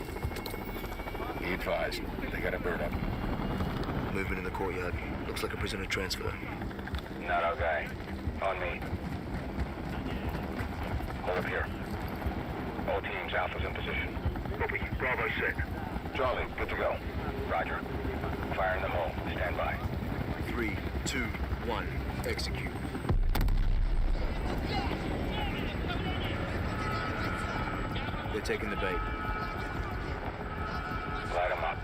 Be advised, they got a bird up. Movement in the courtyard. Looks like a prisoner transfer. Not our guy. On me. Hold up here. All teams, Alpha's in position. Copy. Bravo set. Charlie, good to go. Roger. Fire in the hole. Stand by. 3, 2, 1. Execute. They're taking the bait. Light them up.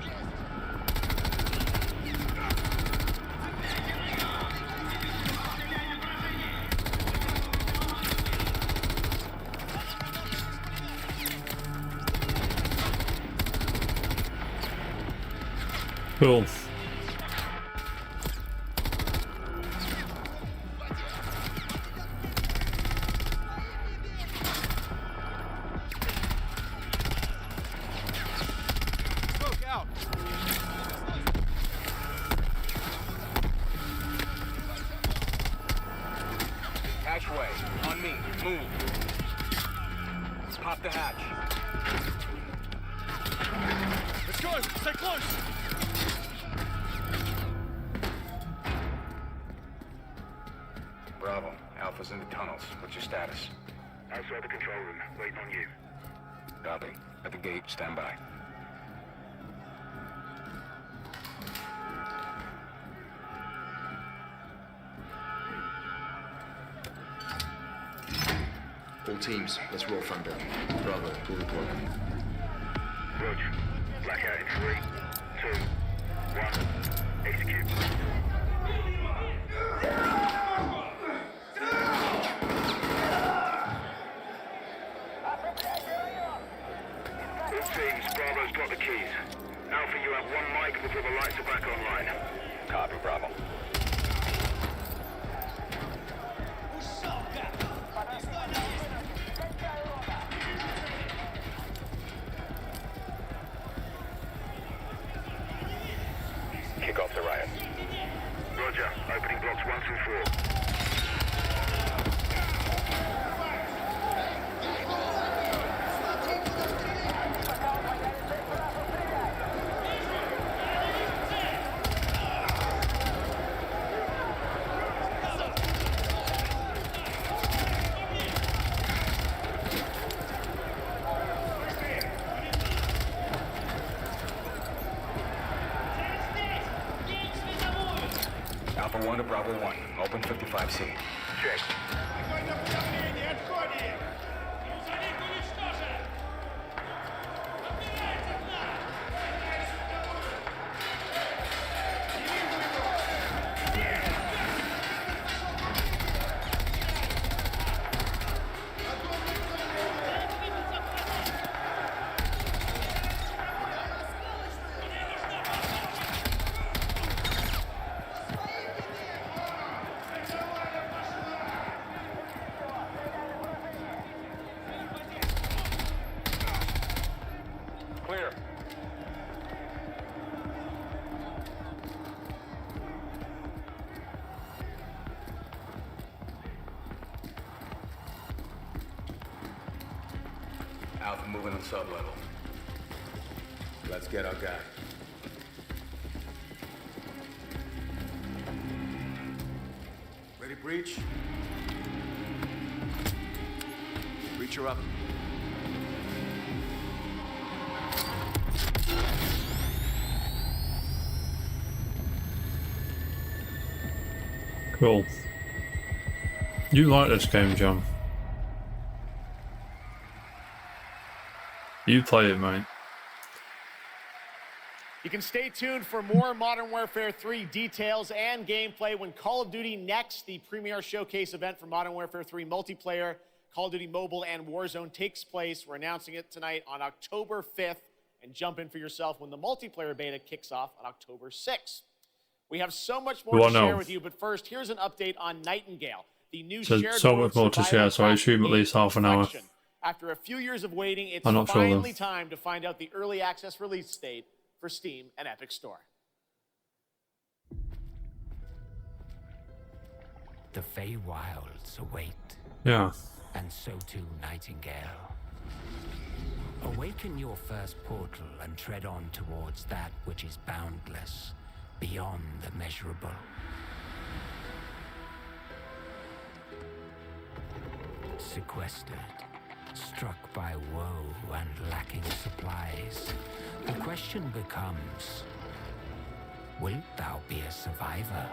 Cool. Smoke out. Hatchway. On me. Move. Pop the hatch. Let's go. Stay close. Bravo. Alpha's in the tunnels. What's your status? Outside the control room. Waiting on you. Copy. At the gate. Stand by. All teams, let's roll thunder. Bravo, pull the plug. Roger. Blackout in 3, 2, 1. Execute. All teams, Bravo's got the keys. Alpha, you have 1 mic before the lights are back online. Copy, Bravo. Kick off the riot. Roger. Opening blocks 1 through 4. Alpha 1 to Bravo 1. Open 55C. Check. Clear. Alpha moving on sub-level. Let's get our guy. Ready, breach? Breacher up. Cool. You like this game, John? You play it, mate. You can stay tuned for more Modern Warfare 3 details and gameplay when Call of Duty Next, the premier showcase event for Modern Warfare 3 multiplayer, Call of Duty Mobile, and Warzone takes place. We're announcing it tonight on October 5th, and jump in for yourself when the multiplayer beta kicks off on October 6th. We have so much more to share with you, but first, here's an update on Nightingale, the new shared so much more to share, so I assume at least half an hour. After a few years of waiting, it's I'm not sure, finally time to find out the early access release date for Steam and Epic Store. The Feywilds await. Yeah. And so too Nightingale. Awaken your first portal and tread on towards that which is boundless, beyond the measurable. Sequestered, struck by woe and lacking supplies, the question becomes, wilt thou be a survivor?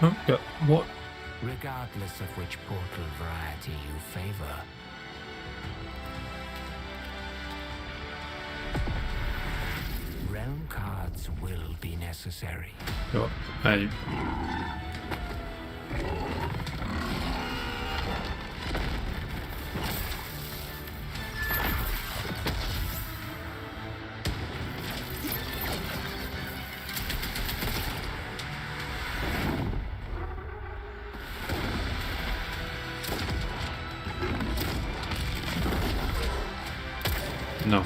Okay. What? Regardless of which portal variety you favor. Realm cards will be necessary. Oh, hey. No.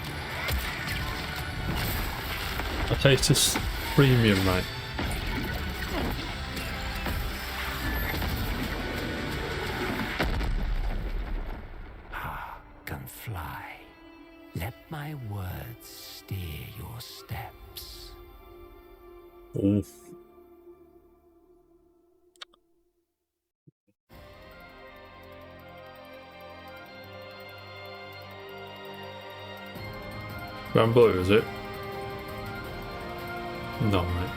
I taste this premium, mate. Can fly. Let my words steer your steps. Ooh. Brown blue, is it? No, right.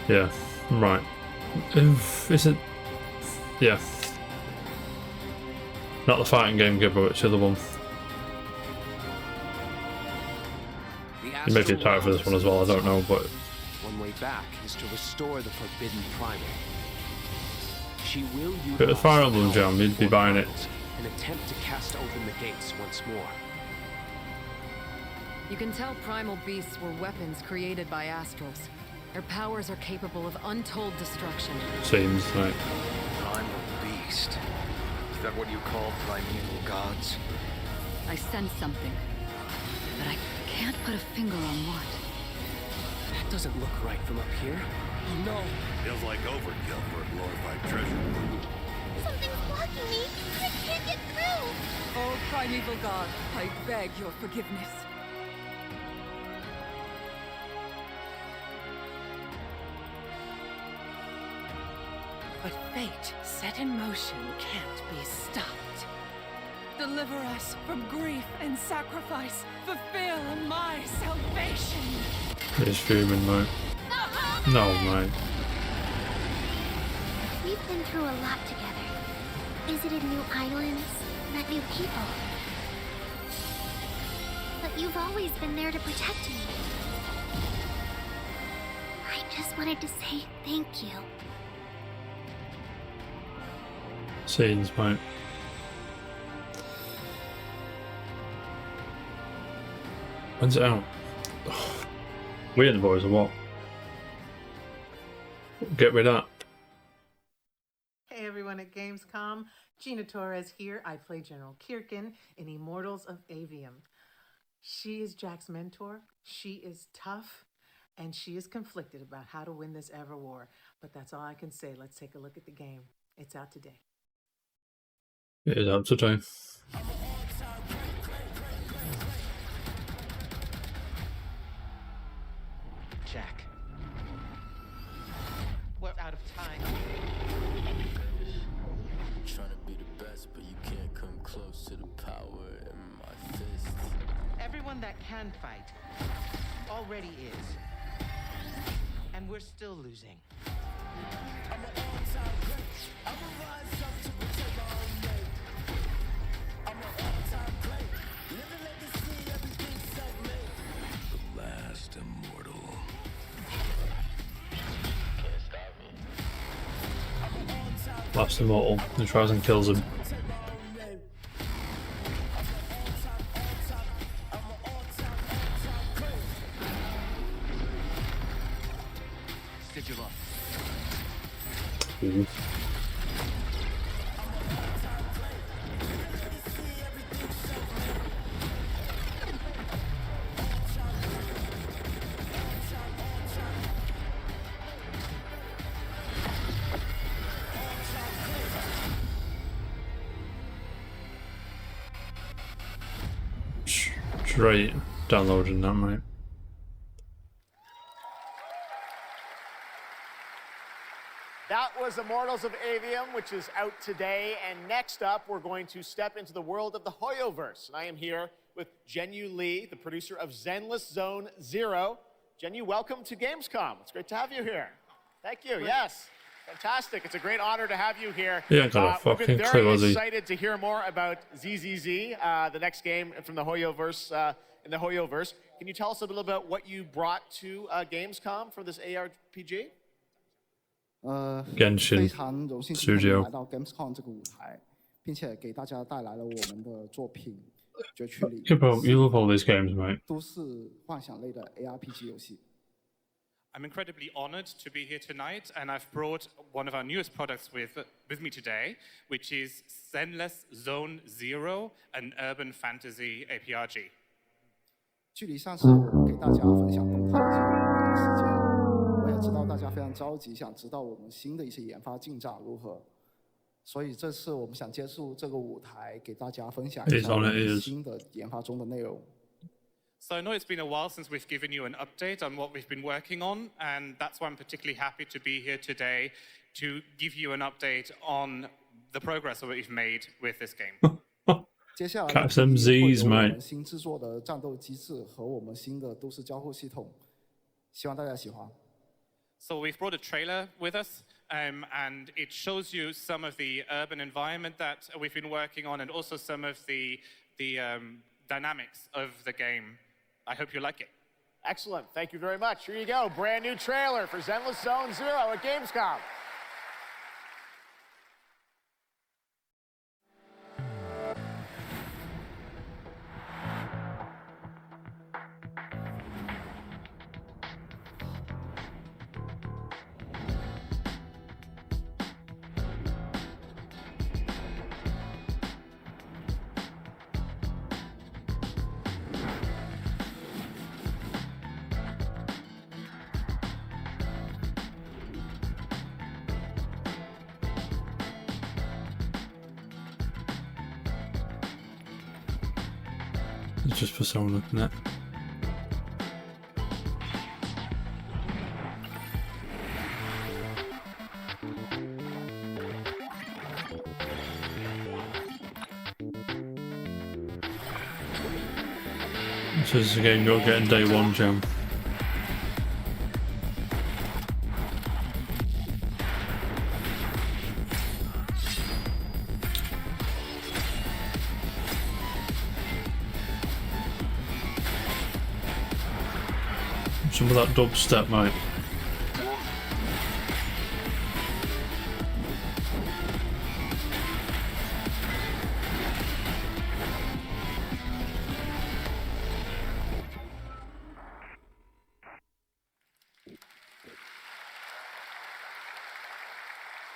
Yeah, right. Is it? Yeah. Not the fighting game giver, it's the other one. You may be tired for this one as well, I don't know, but... One way back is to restore the forbidden primal. She will use Bit of Fire Emblem Jam, you'd be buying it. and attempt to cast open the gates once more. You can tell primal beasts were weapons created by Astrals. Their powers are capable of untold destruction. Seems like... Primal beast? Is that what you call primeval gods? I sense something, but I can't put a finger on what. That doesn't look right from up here. Oh no! Feels like overkill for a glorified treasure. Something's blocking me! I can't get through! Oh, primeval god, I beg your forgiveness. But fate set in motion can't be stopped. Deliver us from grief and sacrifice. Fulfill my salvation. It's fuming, mate. No, mate. We've been through a lot together. Visited new islands, met new people. But you've always been there to protect me. I just wanted to say thank you. Scenes, mate. When's it out? Weird voice or what? Get rid of that. Hey everyone at Gamescom, Gina Torres here. I play General Kirkin in Immortals of Avium. She is Jack's mentor, she is tough, and she is conflicted about how to win this ever war. But that's all I can say. Let's take a look at the game. It's out today. It is out today. Jack. We're out of time. Trying to be the best, but you can't come close to the power in my fist. Everyone that can fight already is. And we're still losing. I'm an all-time great. I'ma rise up to protect my own name. I'm an all-time great. Living legacy, everything self-made. The last immortal. Can't stop me. I'm an all-time great. Last immortal. He tries and kills him. Ooh. Straight downloading that, mate. That was Immortals of Avium, which is out today. And next up, we're going to step into the world of the Hoyoverse. And I am here with Jenyu Lee, the producer of Zenless Zone Zero. Jenyu, welcome to Gamescom. It's great to have you here. Thank you. Yes. Fantastic. It's a great honor to have you here. Yeah, got a fucking we've been very clue, excited to hear more about ZZZ, the next game from the Hoyoverse, in the Hoyoverse. Can you tell us a little about what you brought to Gamescom for this ARPG? 非常荣幸来到 Gamescom 这个舞台，并且给大家带来了我们的作品《绝区里》。You love all these games, mate. 都是幻想类的 ARPG 游戏。I'm incredibly honored to be here tonight, and I've brought one of our newest products with me today, which is Zenless Zone Zero, an urban fantasy APRG. 距离上次我们给大家分享动态只有1年的时间。 我也知道大家非常着急，想知道我们新的一些研发进展如何，所以这次我们想借助这个舞台，给大家分享一下我们新的研发中的内容。So I know it's been a while since we've given you an update on what we've been working on, and that's why I'm particularly happy to be here today to give you an update on the progress that we've made with this game. 接下来 Catch them Z's, 我 mate. 们新制作的战斗机制和我们新的都市交互系统，希望大家喜欢。 So we've brought a trailer with us, and it shows you some of the urban environment that we've been working on, and also some of the dynamics of the game. I hope you like it. Excellent. Thank you very much. Here you go. Brand new trailer for Zenless Zone Zero at Gamescom. It's just for someone looking at. This is again, you're getting day one, Jam. Some of that dubstep, mate.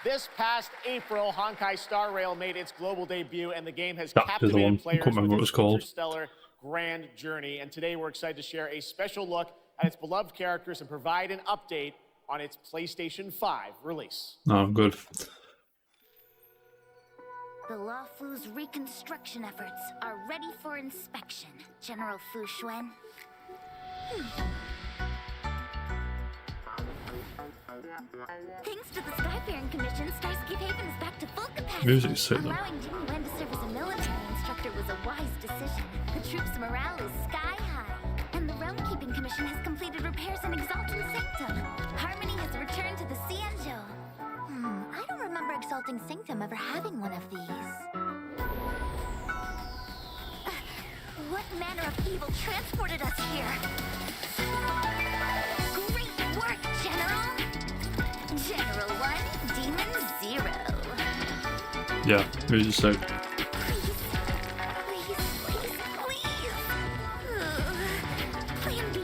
This past April, Honkai Star Rail made its global debut, and the game has That is the one. captivated I players can't remember with what it was its called. interstellar grand journey. And today we're excited to share a special look at its beloved characters and provide an update on its PlayStation 5 release. No, I'm good. The Luofu's reconstruction efforts are ready for inspection, General Fu Xuan. Thanks to the Skyfaring Commission, Starscape Haven is back to full capacity. Music's sick though. Allowing Jin Yuan to serve as a military instructor was a wise decision. The troops' morale is sky high, and the Realm Keeping Commission has completed repairs in Exalted Sanctum. Harmony has returned to the Xianzhou. I don't remember Exalting Sanctum ever having one of these. What manner of evil transported us here? Great work, General! General 1, Demon 0. Yeah, music's sick. Please. Plan B.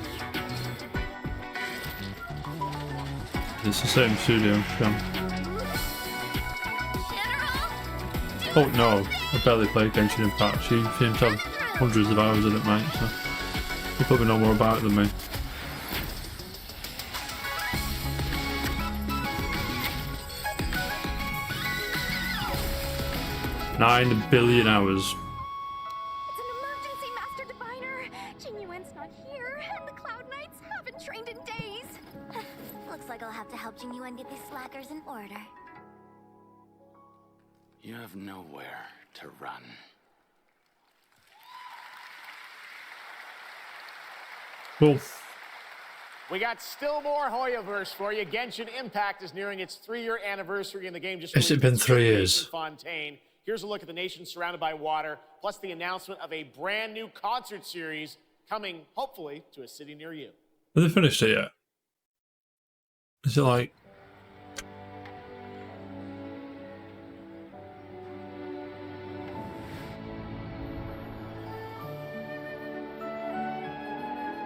It's the same studio, yeah. Oh no, I barely played Genshin Impact. She seems to have hundreds of hours in it, mate, so you probably know more about it than me. $9 billion hours. It's an emergency, Master Diviner. Jin Yuan's not here, and the Cloud Knights haven't trained in days. Looks like I'll have to help Jin Yuan get these slackers in order. You have nowhere to run. Cool. We got still more Hoyoverse for you. Genshin Impact is nearing its 3-year anniversary, and the game just Has it been 3 years? Fontaine. Here's a look at the nation surrounded by water, plus the announcement of a brand new concert series coming, hopefully, to a city near you. Have they finished it yet? Is it like...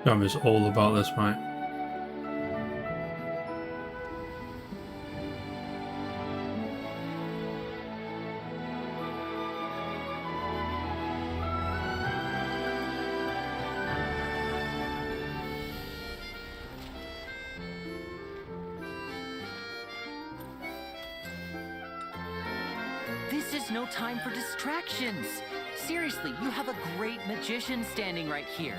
Damn, it's all about this, mate. This is no time for distractions. Seriously, you have a great magician standing right here.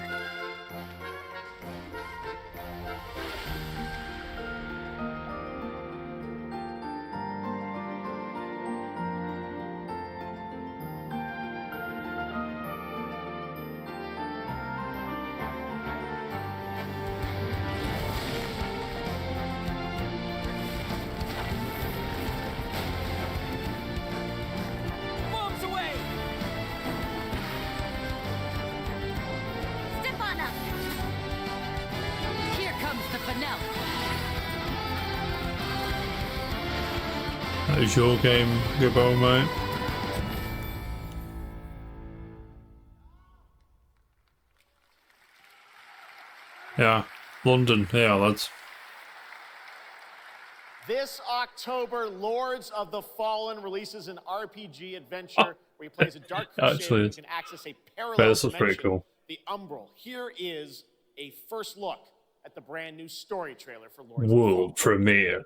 Bombs away! Step on up! Here comes the finale. That is your game, Gibbo, mate. Yeah, London, yeah, lads. This October, Lords of the Fallen releases an RPG adventure where he plays a dark crusader Actually, who can access a parallel this looks pretty dimension, cool. the Umbral. Here is a first look at the brand new story trailer for Lords World premiere.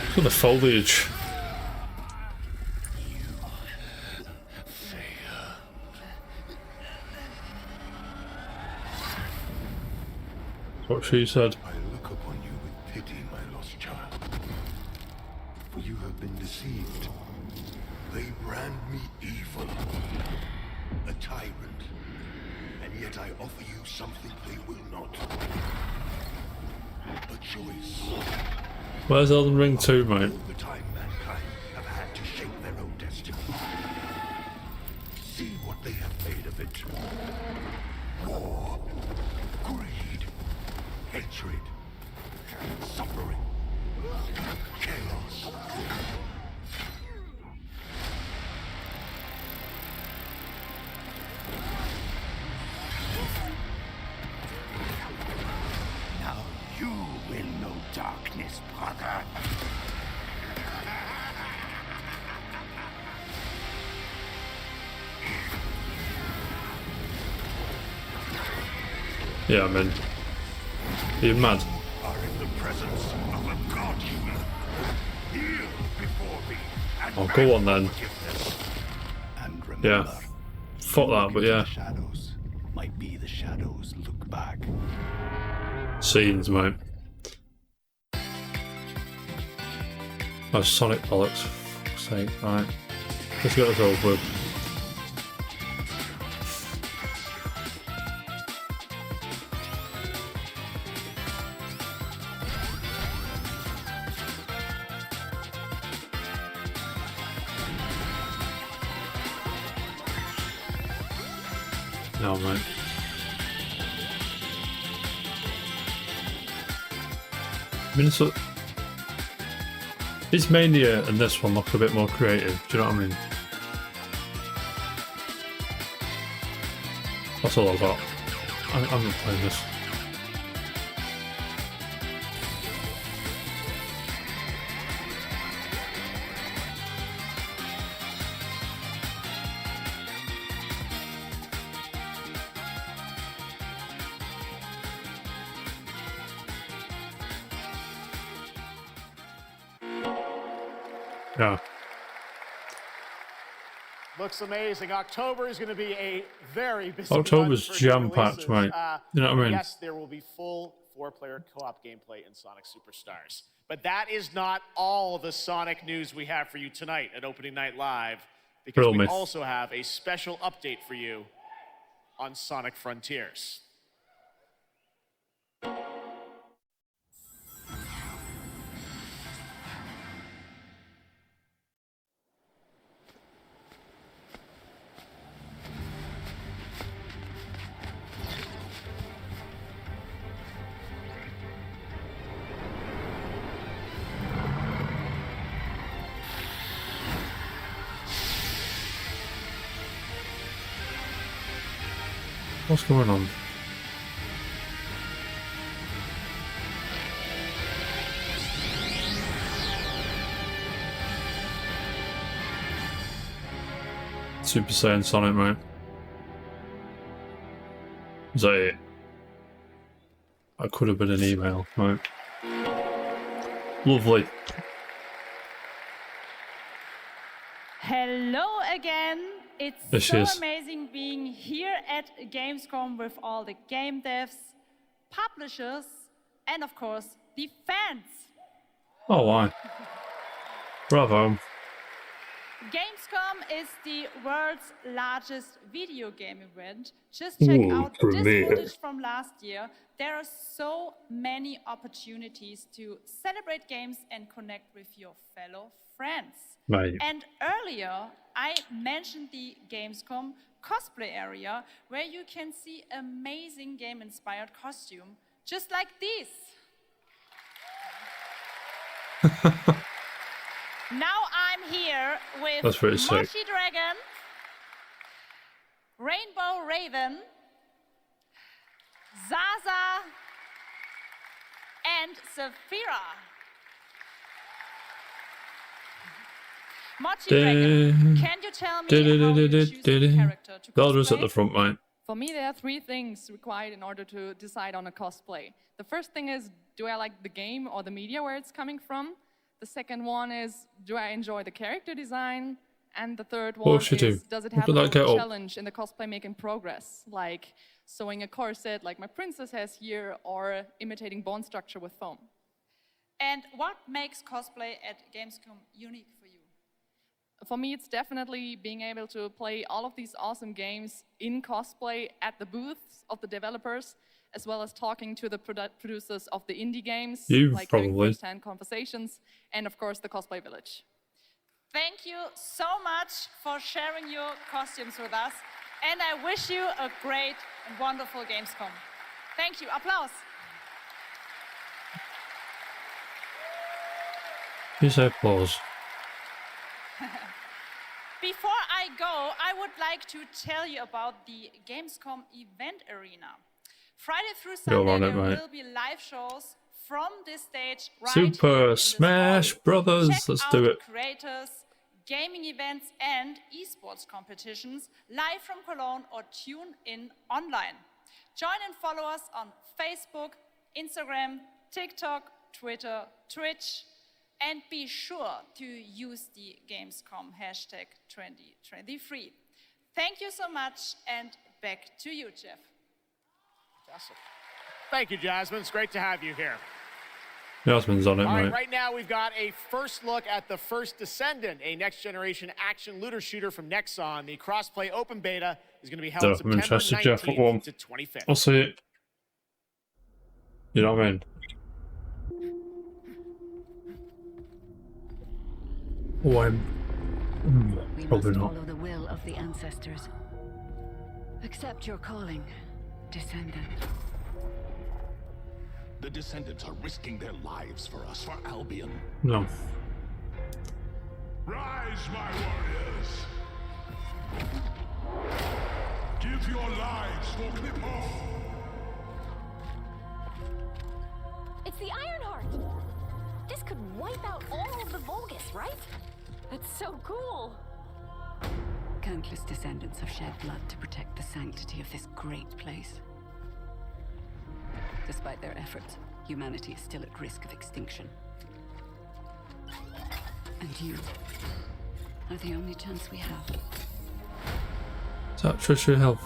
Look at the foliage. That's what she said. I look upon you with pity, my lost child. For you have been deceived. They brand me evil, a tyrant, and yet I offer you something they will not. A choice. Where's Elden Ring 2, mate? All the time mankind have had to shape their own destiny. See what they have made of it. War, greed, hatred, suffering, chaos. Yeah, I mean, are you mad? Are in the presence of a god human. Kneel before me and Oh, go on then. And remember, Yeah. Fuck that, but yeah. the shadows might be the shadows look back. Scenes, mate. Oh, Sonic bollocks. For fuck's sake. Right. Let's get this over with. No, mate. I mean, so this Mania and this one look a bit more creative. Do you know what I mean? That's all I've got. I'm not playing this. Yeah. Looks amazing. October is going to be a very busy October's month for jam-packed, releases. mate. You know what I mean? Yes, there will be full 4-player co-op gameplay in Sonic Superstars. But that is not all the Sonic news we have for you tonight at Opening Night Live, because we also have a special update for you on Sonic Frontiers. What's going on? Super Saiyan Sonic, mate. Is that it? That could have been an email, right? Lovely. Hello again. It's so amazing being here at Gamescom with all the game devs, publishers, and of course, the fans. Oh, why? Bravo. Gamescom is the world's largest video game event. Just check out this footage from last year. There are so many opportunities to celebrate games and connect with your fellow friends. Right. And earlier, I mentioned the Gamescom cosplay area, where you can see amazing game-inspired costume, just like this. Now I'm here with Mochi Dragon, Rainbow Raven, Zaza, and Saphira. Mochi Dragon, can you tell me how you choose a character to Beldra's cosplay? at the front, mate. For me, there are 3 things required in order to decide on a cosplay. The first thing is, do I like the game or the media where it's coming from? The second one is, do I enjoy the character design? And the third one is, does it have a challenge in the cosplay making progress? Like sewing a corset like my princess has here, or imitating bone structure with foam. And what makes cosplay at Gamescom unique for you? For me, it's definitely being able to play all of these awesome games in cosplay at the booths of the developers, as well as talking to the producers of the indie games, like having first-hand conversations, and of course the cosplay village. Thank you so much for sharing your costumes with us, and I wish you a great and wonderful Gamescom. Thank you. Applause. You say applause. Before I go, I would like to tell you about the Gamescom event arena. Friday through Sunday, there will be live shows from this stage right Super Smash Brothers. Let's do it. Creators, gaming events, and esports competitions live from Cologne, or tune in online. Join and follow us on Facebook, Instagram, TikTok, Twitter, Twitch, and be sure to use the Gamescom hashtag 2023. Thank you so much, and back to you, Geoff. Fantastic. Thank you, Jasmine. It's great to have you here. Jasmine's on it, All right, mate. right now we've got a first look at the first Descendant, a next-generation action looter shooter from Nexon. The cross-play open beta is going to be held I'm September interested, Geoff. 19th to 25th. I'll see it. You know what I mean? Oh, We probably must not. follow the will of the ancestors. Accept your calling, Descendant. The Descendants are risking their lives for us, for Albion. No. Rise, my warriors! Give your lives for Clip-Off! It's the Ironheart! This could wipe out all of the Vulgus, right? That's so cool! Countless descendants have shed blood to protect the sanctity of this great place. Despite their efforts, humanity is still at risk of extinction. And you are the only chance we have. Is that Trisha help?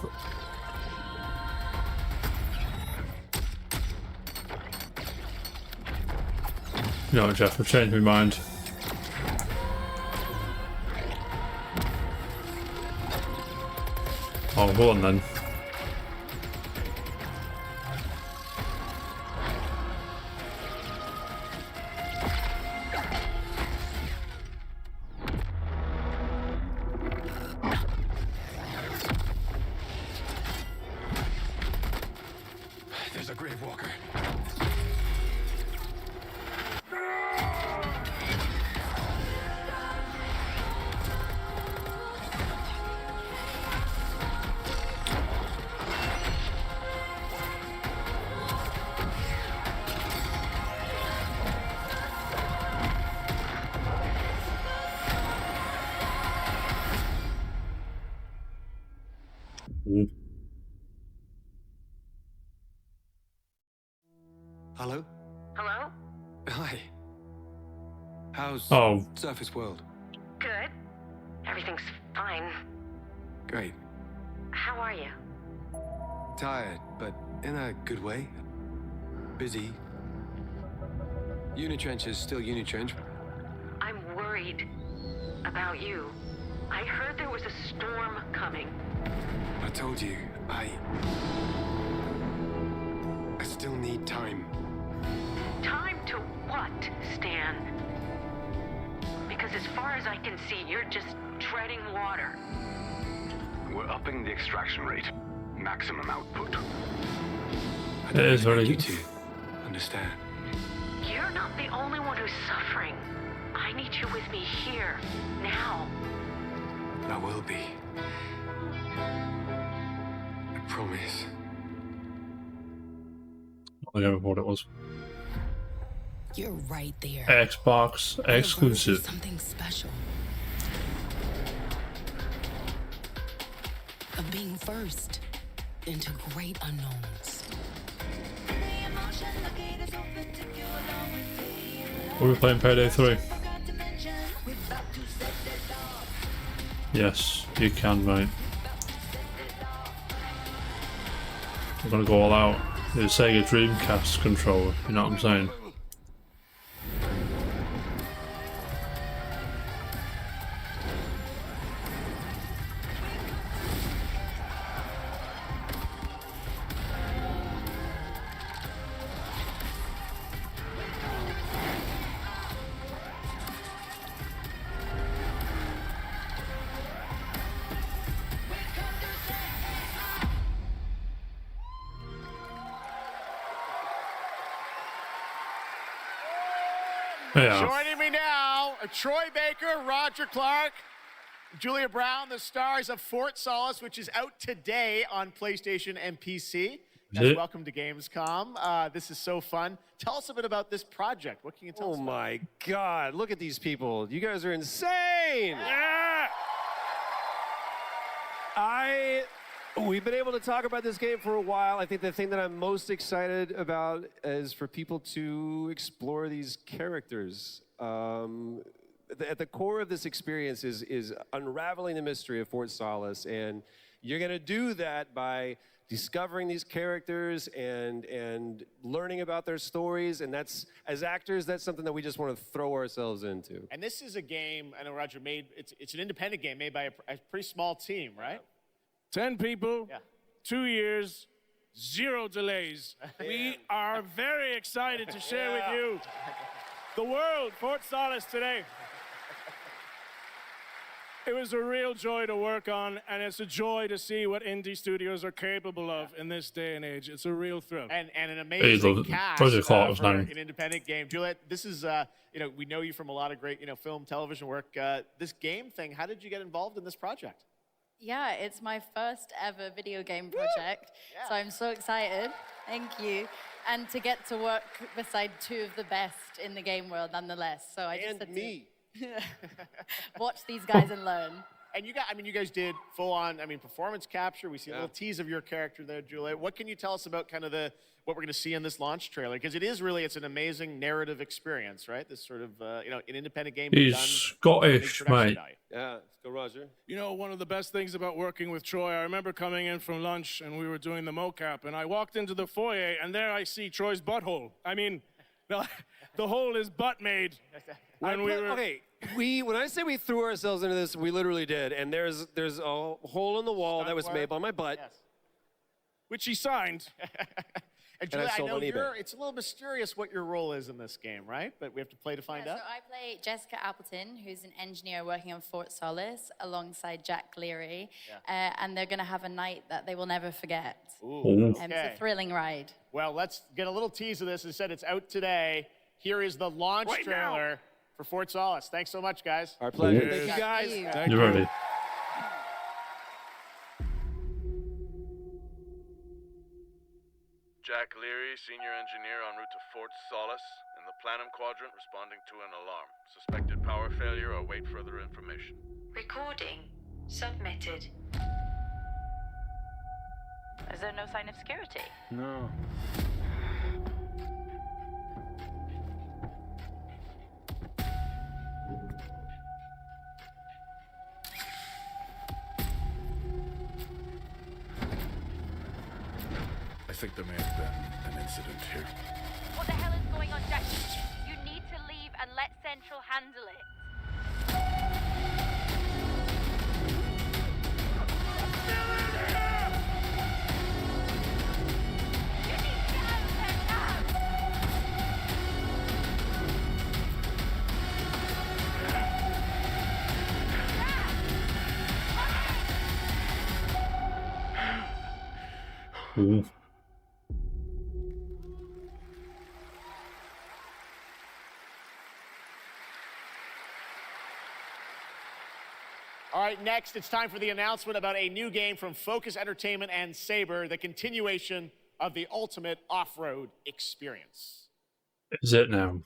You know what, Geoff? I've changed my mind. Oh, go on then. There's a Grave Walker. Hello? Hello? Hi. How's Surface World? Good. Everything's fine. Great. How are you? Tired, but in a good way. Busy. Unitrench is still Unitrench. I'm worried about you. I heard there was a storm coming. I told you, I still need time. Time to what, Stan? Because as far as I can see, you're just treading water. We're upping the extraction rate. Maximum output. I It don't is very expect you to understand. You're not the only one who's suffering. I need you with me here, now. I will be. I promise. I don't remember what it was. You're right there. Xbox exclusive. Something special. Of being first into great unknowns. We were playing Payday 3. Yes, you can, mate. I'm gonna go all out. The Sega Dreamcast controller, you know what I'm saying? Yeah. Joining me now are Troy Baker, Roger Clark, Julia Brown, the stars of Fort Solace, which is out today on PlayStation and PC. Guys, welcome to Gamescom. This is so fun. Tell us a bit about this project. What can you tell us? Oh my God, look at these people. You guys are insane. Yeah! We've been able to talk about this game for a while. I think the thing that I'm most excited about is for people to explore these characters. At the core of this experience is unraveling the mystery of Fort Solace, and you're going to do that by discovering these characters and learning about their stories. And that's, as actors, that's something that we just want to throw ourselves into. And this is a game, I know Roger it's an independent game made by a pretty small team, right? 10 people, 2 years, 0 delays. We are very excited to share with you the world, Fort Solace today. It was a real joy to work on, and it's a joy to see what indie studios are capable of in this day and age. It's a real thrill. And an amazing cast for an independent game. Juliet, this is, we know you from a lot of great, film, television work. This game thing, how did you get involved in this project? Yeah, it's my first ever video game project, so I'm so excited. Thank you. And to get to work beside 2 of the best in the game world nonetheless. So I just had to watch these guys and learn. And you guys did full on, performance capture. We see a little tease of your character there, Juliet. What can you tell us about kind of what we're going to see in this launch trailer? Because it's an amazing narrative experience, right? This sort of, an independent game. He's Scottish, mate. Yeah, let's go, Roger. You know, one of the best things about working with Troy, I remember coming in from lunch and we were doing the mocap, and I walked into the foyer and there I see Troy's butthole. I mean, the hole is butt made. Okay, when I say we threw ourselves into this, we literally did. And there's a hole in the wall that was made by my butt. Yes. Which he signed. And Juliet, I know it's a little mysterious what your role is in this game, right? But we have to play to find out. So I play Jessica Appleton, who's an engineer working on Fort Solace alongside Jack Leary. And they're going to have a night that they will never forget. Ooh. It's a thrilling ride. Well, let's get a little tease of this. As I said, it's out today. Here is the launch trailer for Fort Solace. Thanks so much, guys. Our pleasure. Thank you, guys. You're ready. Jack Leary, senior engineer en route to Fort Solace, in the Planum Quadrant, responding to an alarm. Suspected power failure. Await further information. Recording submitted. Is there no sign of security? No. I think there may have been an incident here. What the hell is going on, Jack? You need to leave and let Central handle it. Ooh. All right, next, it's time for the announcement about a new game from Focus Entertainment and Saber, the continuation of the ultimate off-road experience. Is it now?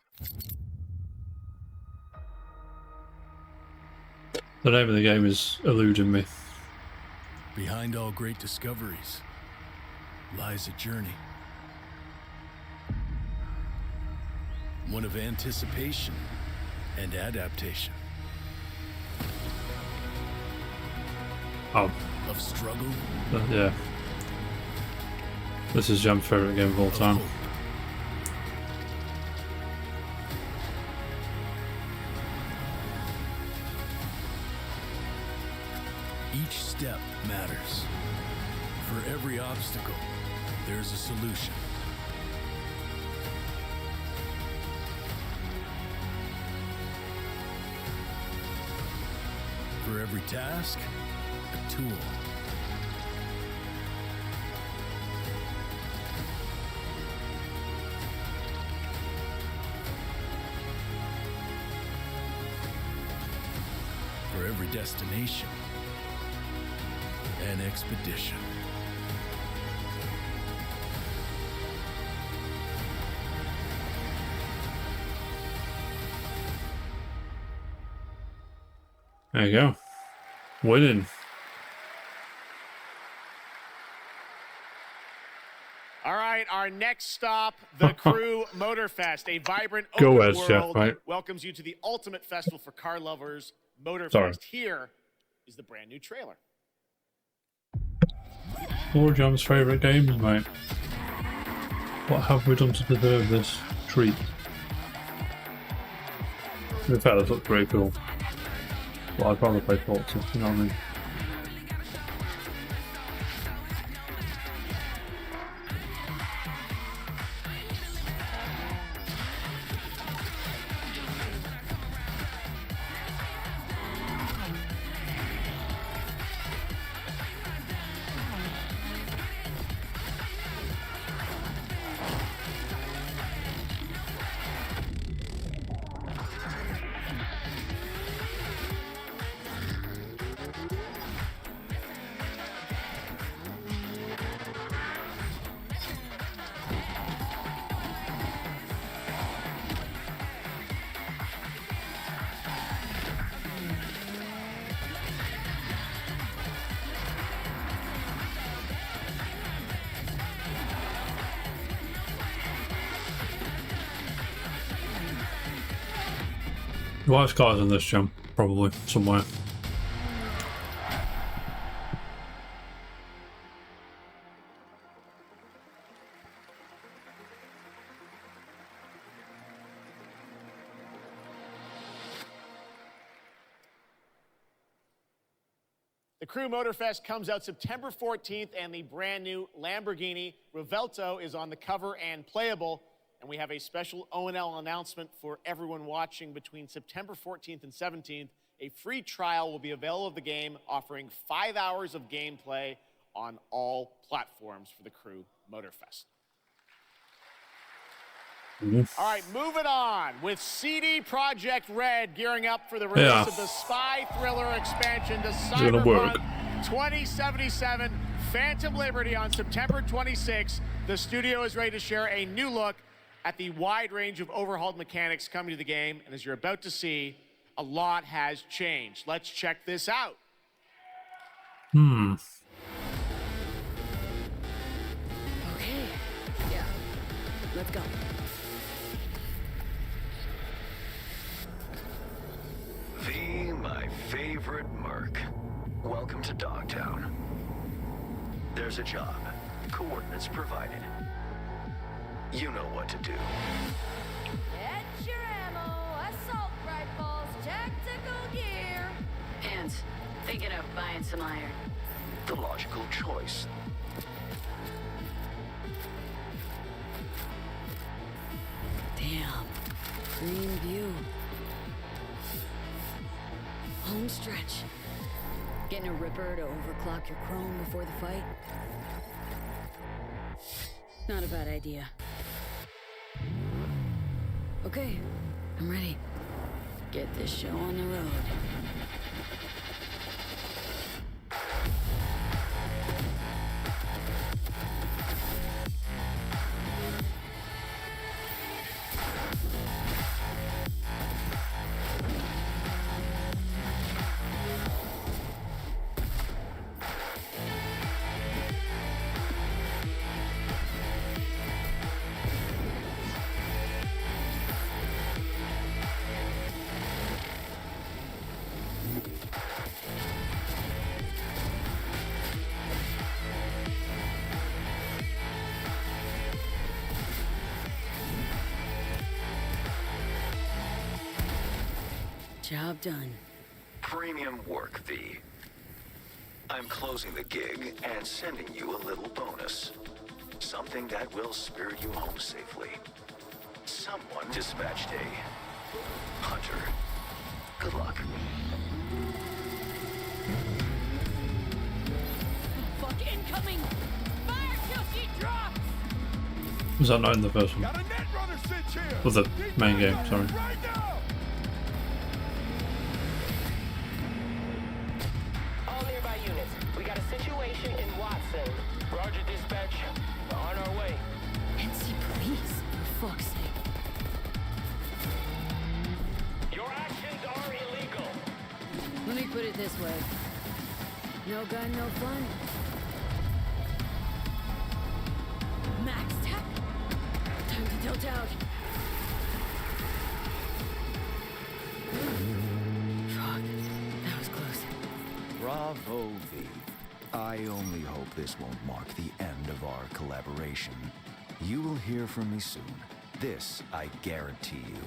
The name of the game is eluding me. Behind all great discoveries lies a journey. One of anticipation and adaptation. Oh. Of struggle. Yeah. This is Jam's favourite game of all time. Each step matters. For every obstacle, there's a solution. For every task, a tool. For every destination, an expedition. There you go. Winning. All right, our next stop, the Crew Motorfest, a vibrant Go open as world Geoff, right? welcomes you to the ultimate festival for car lovers, Motorfest. Sorry. Here is the brand new trailer. War John's favourite games, mate. What have we done to deserve this treat? In fact, this looks pretty cool. Well, I'd rather play Forza, you know what I mean? White cars in this jump, probably, somewhere. The Crew Motorfest comes out September 14th, and the brand new Lamborghini Revuelto is on the cover and playable. And we have a special O&L announcement for everyone watching between September 14th and 17th. A free trial will be available of the game, offering 5 hours of gameplay on all platforms for the Crew Motorfest. All right, moving on with CD Projekt Red gearing up for the release of the spy thriller expansion to Cyberpunk 2077 Phantom Liberty on September 26th. The studio is ready to share a new look at the wide range of overhauled mechanics coming to the game, and as you're about to see, a lot has changed. Let's check this out. Okay, yeah, let's go. My favorite merc. Welcome to Dogtown. There's a job. Coordinates provided. You know what to do. Get your ammo, assault rifles, tactical gear. And thinking of buying some iron. The logical choice. Damn. Green view. Home stretch. Getting a ripper to overclock your chrome before the fight? Not a bad idea. Okay, I'm ready. Get this show on the road. Job done. Premium work fee. I'm closing the gig and sending you a little bonus. Something that will spirit you home safely. Someone dispatched a hunter. Good luck. Fuck incoming! Fire till she drops! Was that not in the first one? Or the main game, sorry. All nearby units, we got a situation in Watson. Roger, dispatch. We're on our way. NC police, for fuck's sake. Your actions are illegal. Let me put it this way. No gun, no fun. Max Belt out. Fuck. That was close. Bravo, V. I only hope this won't mark the end of our collaboration. You will hear from me soon. This I guarantee you.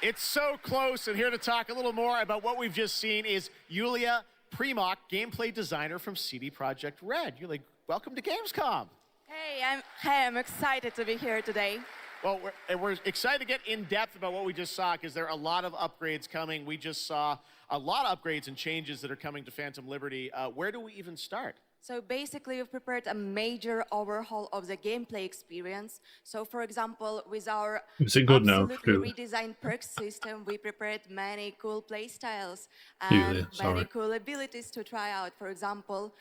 It's so close, and here to talk a little more about what we've just seen is Yulia Primok, gameplay designer from CD Projekt Red. Yulia, welcome to Gamescom. Hey, I'm excited to be here today. Well, we're excited to get in depth about what we just saw because there are a lot of upgrades coming. We just saw a lot of upgrades and changes that are coming to Phantom Liberty. Where do we even start? So basically, we've prepared a major overhaul of the gameplay experience. So for example, with our Is it good now? absolutely redesigned perks system, we prepared many cool play styles Yulia, and many cool abilities to try out. For example,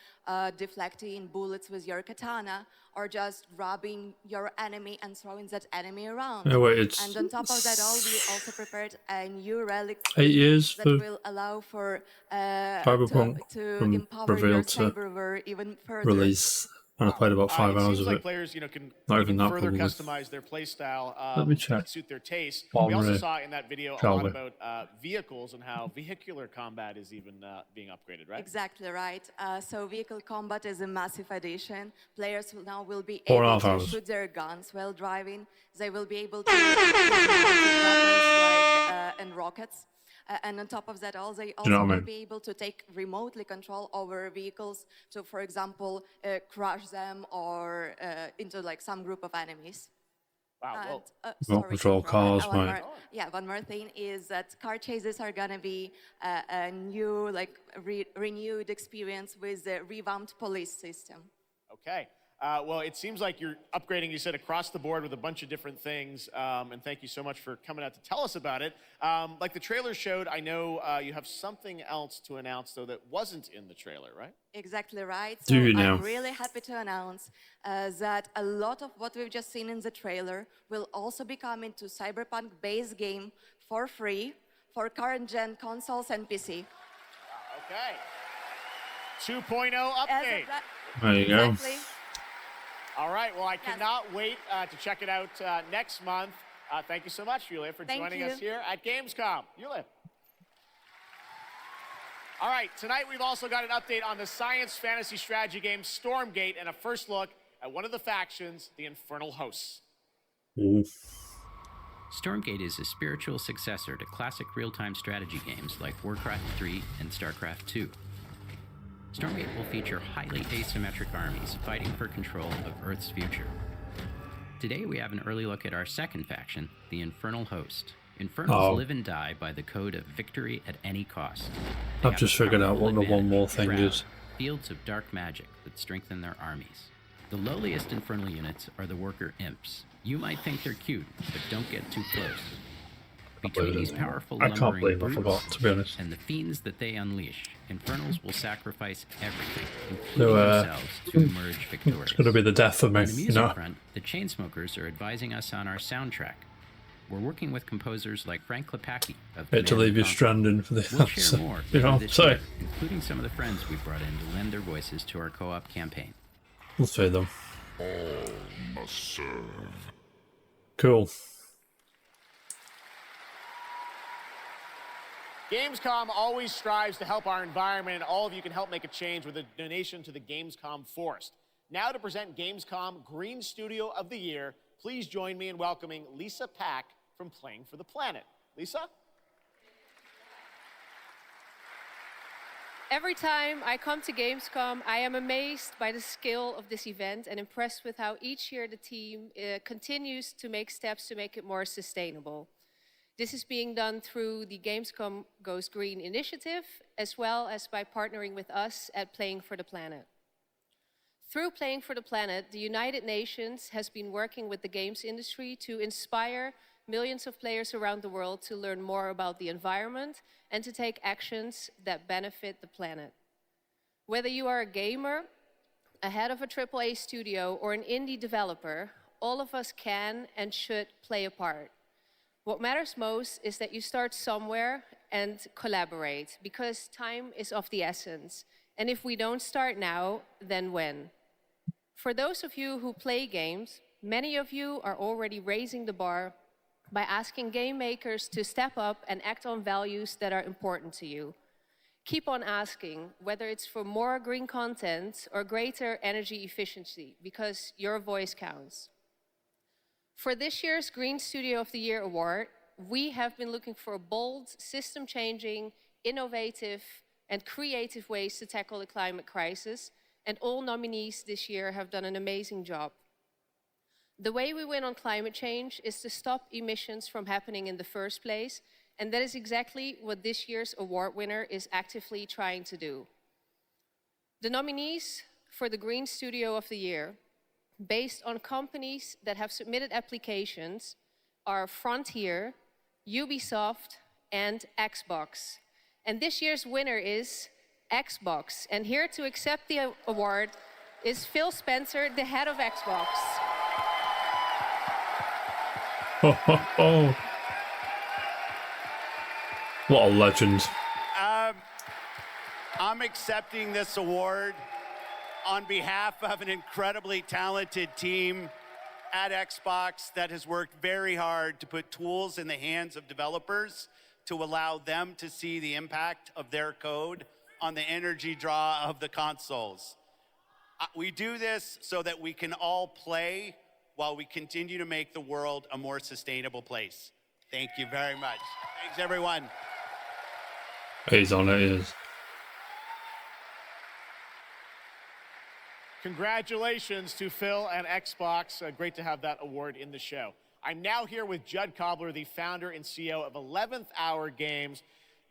deflecting bullets with your katana, or just grabbing your enemy and throwing that enemy around. Oh, wait, it's and on top of that all, we also prepared a new relic 8 years that for will allow for Cyberpunk to from empower your reveal to cyberware even further. release. And I played about 5 hours seems of like it. players, can Not even even that, further probably. customize their play style Let me check. to suit their taste. While We also we're saw in that video a shall lot we? about vehicles and how vehicular combat is even being upgraded, right? Exactly right. So vehicle combat is a massive addition. Players will be 4.5 able to hours. shoot their guns while driving. They will be able to use weapons like and rockets. And on top of that, they know also what I will mean? be able to take remotely control over vehicles. So, for example, crush them or into like some group of enemies. Wow. And, Remote control cars, one mate. more, yeah, one more thing is that car chases are gonna be a new, renewed experience with the revamped police system. Okay. Well, it seems like you're upgrading, you said, across the board with a bunch of different things. And thank you so much for coming out to tell us about it. Like the trailer showed, I know you have something else to announce, though, that wasn't in the trailer, right? Exactly right. Do you I'm now? really happy to announce that a lot of what we've just seen in the trailer will also be coming to Cyberpunk base game for free for current-gen consoles and PC. Okay. 2.0 update. There you go. Exactly. All right. Well, I cannot wait to check it out next month. Thank you so much, Yulia, for joining us here at Gamescom. Yulia. All right. Tonight, we've also got an update on the science fantasy strategy game Stormgate and a first look at one of the factions, the Infernal Hosts. Stormgate is a spiritual successor to classic real-time strategy games like Warcraft 3 and StarCraft 2. Stormgate will feature highly asymmetric armies fighting for control of Earth's future. Today we have an early look at our second faction, the Infernal Host. Infernals live and die by the code of victory at any cost. They I've have just a figured out powerful what the one more advantage, thing Shroud, is. fields of dark magic that strengthen their armies. The lowliest Infernal units are the Worker Imps. You might think they're cute, but don't get too close. Between these powerful I can't lumbering believe I brutes forgot, to be honest. and the fiends that they unleash, Infernals will sacrifice everything, So, including themselves, to emerge victorious. It's going to be the death of me, On the you music know? front, the Chainsmokers are advising us on our soundtrack. We're working with composers like Frank Klepacki of Hate to Command leave you & Conquer. stranding for the We'll answer. share more You know, later this so year, including some of the friends we've brought in to lend their voices to our co-op campaign. we'll see them. All must serve. Cool. Gamescom always strives to help our environment, and all of you can help make a change with a donation to the Gamescom Forest. Now to present Gamescom Green Studio of the Year, please join me in welcoming Lisa Pack from Playing for the Planet. Lisa? Every time I come to Gamescom, I am amazed by the scale of this event and impressed with how each year the team continues to make steps to make it more sustainable. This is being done through the Gamescom Goes Green initiative, as well as by partnering with us at Playing for the Planet. Through Playing for the Planet, the United Nations has been working with the games industry to inspire millions of players around the world to learn more about the environment and to take actions that benefit the planet. Whether you are a gamer, a head of a AAA studio, or an indie developer, all of us can and should play a part. What matters most is that you start somewhere and collaborate, because time is of the essence. And if we don't start now, then when? For those of you who play games, many of you are already raising the bar by asking game makers to step up and act on values that are important to you. Keep on asking, whether it's for more green content or greater energy efficiency, because your voice counts. For this year's Green Studio of the Year award, we have been looking for bold, system-changing, innovative, and creative ways to tackle the climate crisis, and all nominees this year have done an amazing job. The way we win on climate change is to stop emissions from happening in the first place, and that is exactly what this year's award winner is actively trying to do. The nominees for the Green Studio of the Year, based on companies that have submitted applications, are Frontier, Ubisoft, and Xbox. And this year's winner is Xbox. And here to accept the award is Phil Spencer, the head of Xbox. Oh. What a legend. I'm accepting this award on behalf of an incredibly talented team at Xbox that has worked very hard to put tools in the hands of developers to allow them to see the impact of their code on the energy draw of the consoles. We do this so that we can all play while we continue to make the world a more sustainable place. Thank you very much. Thanks, everyone. He's on it, he is. Congratulations to Phil and Xbox. Great to have that award in the show. I'm now here with Judd Cobbler, the founder and CEO of 11th Hour Games.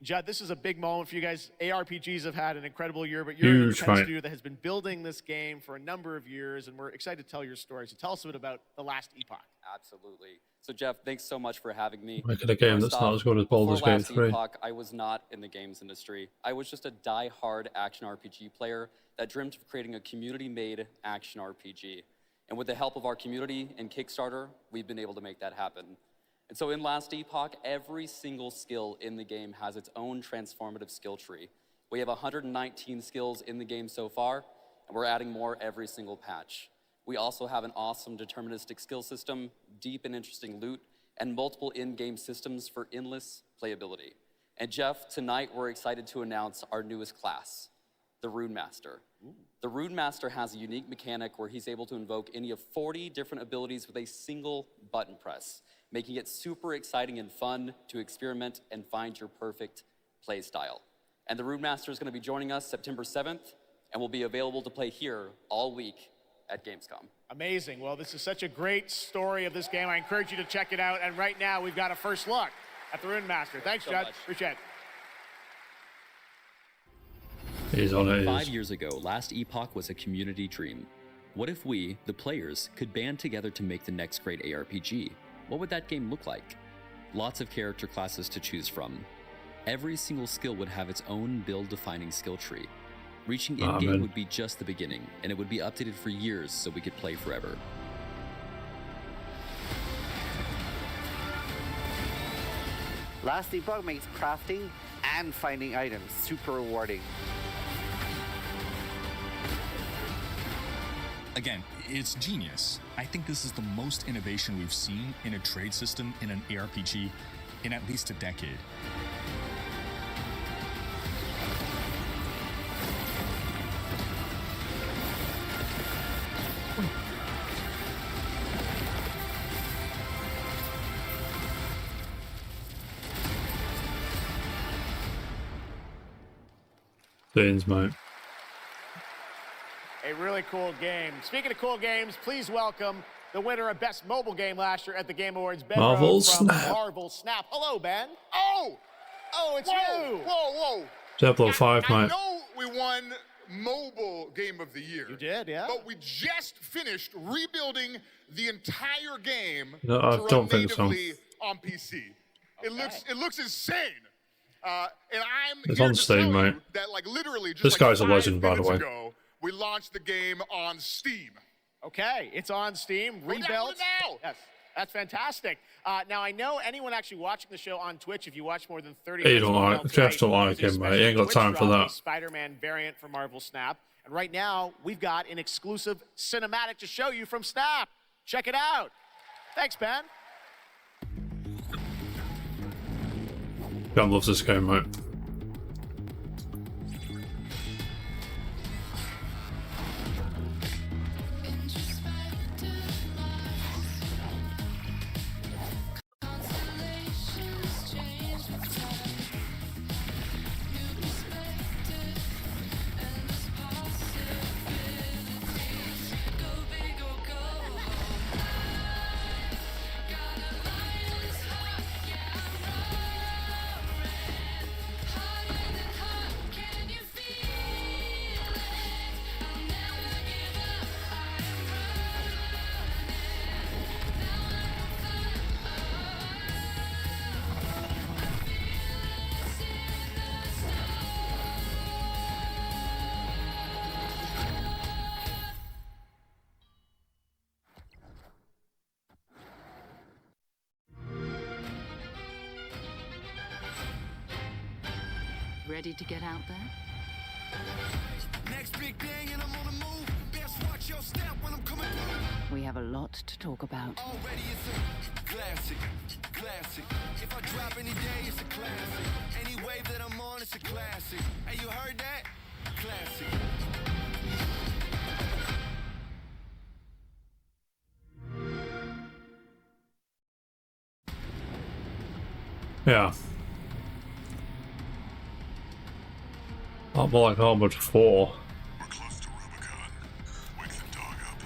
Judd, this is a big moment for you guys. ARPGs have had an incredible year, but you're a studio that has been building this game for a number of years, and we're excited to tell your story. So tell us a bit about The Last Epoch. Absolutely. So Geoff, thanks so much for having me. Making a game that's not as good as Baldur's Gate 3. Epoch, I was not in the games industry. I was just a die-hard action RPG player that dreamt of creating a community-made action RPG. And with the help of our community and Kickstarter, we've been able to make that happen. And so in Last Epoch, every single skill in the game has its own transformative skill tree. We have 119 skills in the game so far, and we're adding more every single patch. We also have an awesome deterministic skill system, deep and interesting loot, and multiple in-game systems for endless playability. And Geoff, tonight we're excited to announce our newest class, the Rune Master. The Rune Master has a unique mechanic where he's able to invoke any of 40 different abilities with a single button press, making it super exciting and fun to experiment and find your perfect play style. And the Rune Master is going to be joining us September 7th, and will be available to play here all week at Gamescom. Amazing. Well, this is such a great story of this game. I encourage you to check it out. And right now, we've got a first look at the Rune Master. Thanks, Judd. Appreciate it. He's on it. 5 years ago, Last Epoch was a community dream. What if we, the players, could band together to make the next great ARPG? What would that game look like? Lots of character classes to choose from. Every single skill would have its own build-defining skill tree. Reaching in-game would be just the beginning, and it would be updated for years so we could play forever. Last Epoch makes crafting and finding items super rewarding. Again, it's genius. I think this is the most innovation we've seen in a trade system in an ARPG in at least a decade. Beans, mate. A really cool game. Speaking of cool games, please welcome the winner of Best Mobile Game last year at the Game Awards, Ben Marvel from Snap. Marvel Snap. Hello, Ben. Oh! Oh, it's you! Whoa! Diablo 5, I mate. know we won Mobile Game of the Year. You did, yeah. But we just finished rebuilding the entire game No, I to run don't think so. natively on PC. It looks insane. And I'm It's here on to Steam, tell mate. you that, like, literally just This like guy's a 5 legend, by the minutes way. ago, we launched the game on Steam. Okay, it's on Steam. Go download Rebuilt. it now. Yes. That's fantastic. Now, I know anyone actually watching the show on Twitch, if you watch more than 30 He minutes don't of like Wild Geoff don't tonight, like there's a him, mate. He ain't got special time for Twitch drop, that. a Spider-Man variant for Marvel Snap. And right now, we've got an exclusive cinematic to show you from Snap. Check it out. Thanks, Ben. John loves this game, mate. Ready to get out there? Next big thing and I'm on the move. Best watch your step when I'm coming through. We have a lot to talk about. Already it's a classic, classic. If I drop any day, it's a classic. Any wave that I'm on, it's a classic. Hey, you heard that? Classic. Yeah. Not more like Armored 4. We're close to Rubicon. Wake the dog up.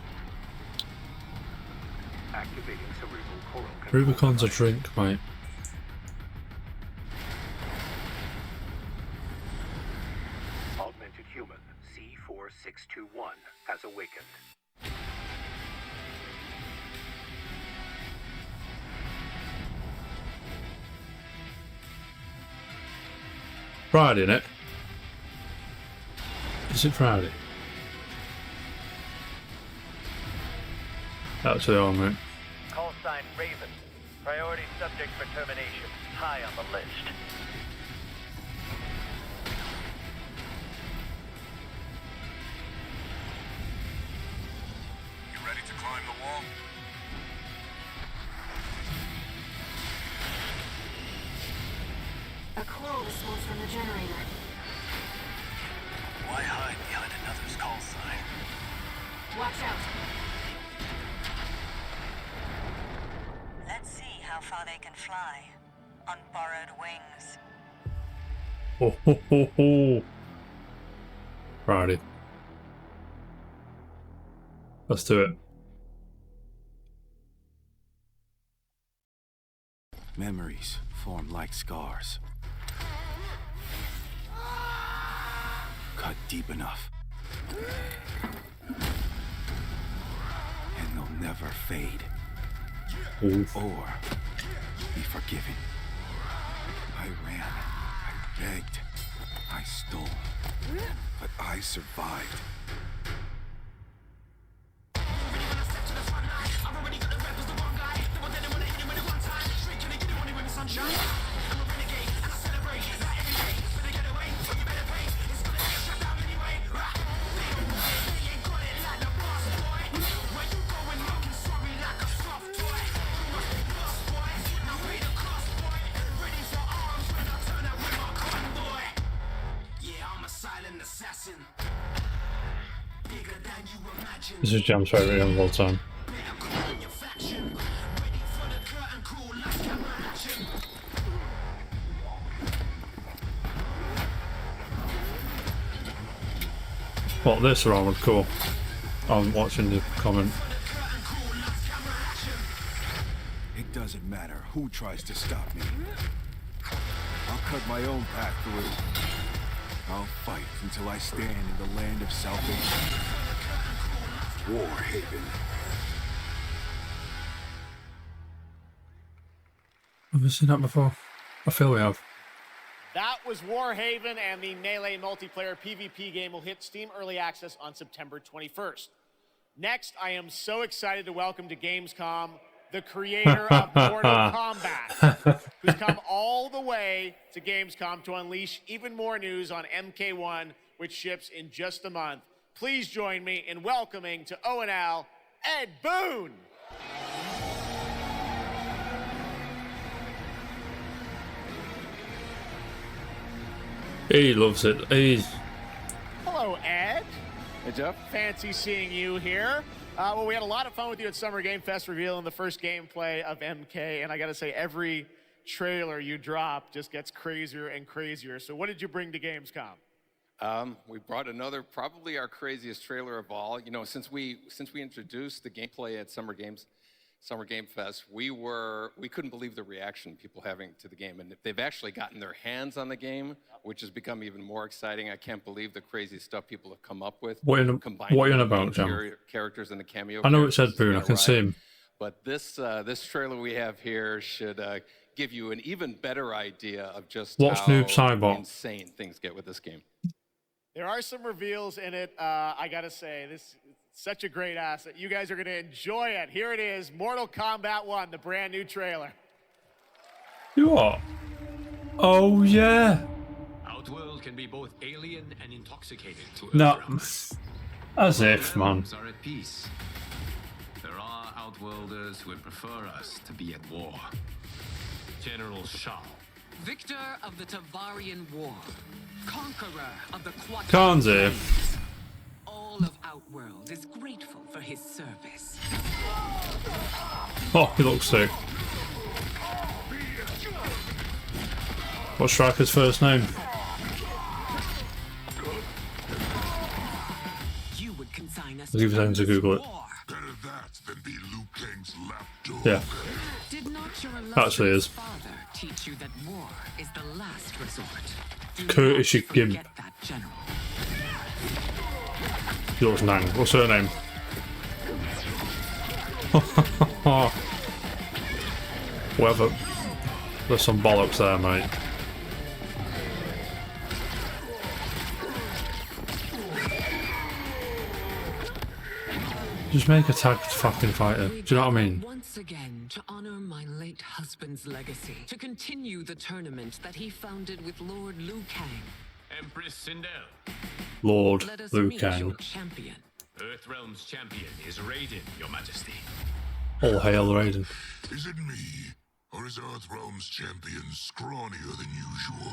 Activating cerebral coral. Rubicon's a drink, mate. Augmented human C4621 has awakened. Friday, innit? Is it Friday? That's the one, mate. Call sign Raven. Priority subject for termination. High on the list. You ready to climb the wall? A coral response from the generator. Why hide behind another's call sign? Watch out. Let's see how far they can fly on borrowed wings. Ho ho ho ho. Friday. Let's do it. Memories form like scars. Cut deep enough. And they'll never fade. Oof. Or be forgiven. I ran. I begged. I stole. But I survived. This is Jam's favourite game of all time. What, this or Armored Core? I'm watching the comment. It doesn't matter who tries to stop me. I'll cut my own path through. I'll fight until I stand in the land of salvation. War Haven. Have we seen that before? I feel we have. That was Warhaven, and the Melee multiplayer PvP game will hit Steam Early Access on September 21st. Next, I am so excited to welcome to Gamescom the creator of Mortal Kombat, who's come all the way to Gamescom to unleash even more news on MK1, which ships in just a month. Please join me in welcoming to O&L, Ed Boon. He loves it. Hello, Ed. Hey, Geoff. Fancy seeing you here. Well, we had a lot of fun with you at Summer Game Fest revealing the first gameplay of MK, and I got to say, every trailer you drop just gets crazier and crazier. So what did you bring to Gamescom? We brought another, probably our craziest trailer of all. You know, since we introduced the gameplay at Summer Game Fest, we couldn't believe the reaction people having to the game, and they've actually gotten their hands on the game, which has become even more exciting. I can't believe the crazy stuff people have come up with. What are you on about, Jam? Characters in the cameo. I know it's Ed Boon. I can see him. But this trailer we have here should give you an even better idea of just What's how Noob Saibot? insane things get with this game. There are some reveals in it. I got to say, this is such a great asset. You guys are going to enjoy it. Here it is, Mortal Kombat 1, the brand new trailer. You are? Oh, yeah. Outworld can be both alien and intoxicated to No. Earthrealms. As if, man. Realms are at peace. There are Outworlders who would prefer us to be at war. General Shao. Victor of the Tavarian War. Conqueror of the Quadrant. Kanzi. All of Outworld is grateful for his service. Oh, he looks sick. What's Striker's first name? You would consign us I'll give you time to Google it. Better that than be Liu Kang's lapdog. Yeah. Did not your Actually is. father teach you that war is the last resort? Do Curtis not Gimp. forget that, General. He looks Nang. What's her name? Whatever. There's some bollocks there, mate. Just make a tag fucking fighter. Do you know what I mean? Once again, to honor my late husband's legacy, to continue the tournament that he founded with Lord Liu Kang. Empress Sindel. Lord Let us Liu meet your Kang. champion. Earthrealm's champion is Raiden, Your Majesty. All hail Raiden. Is it me, or is Earthrealm's champion scrawnier than usual?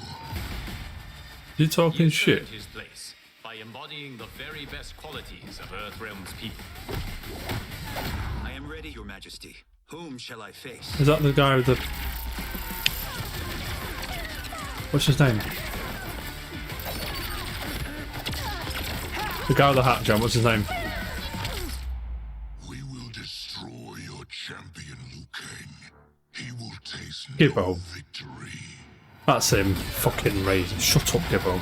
You talking You've shit? earned his place by embodying the very best qualities of Earthrealm's people. I am ready, Your Majesty. Whom shall I face? Is that the guy with the... What's his name? The guy with the hat, John. What's his name? We will destroy your champion, Liu Kang. He will taste no Gibbo. victory. That's him. Fucking Raiden. Shut up, Gibbo.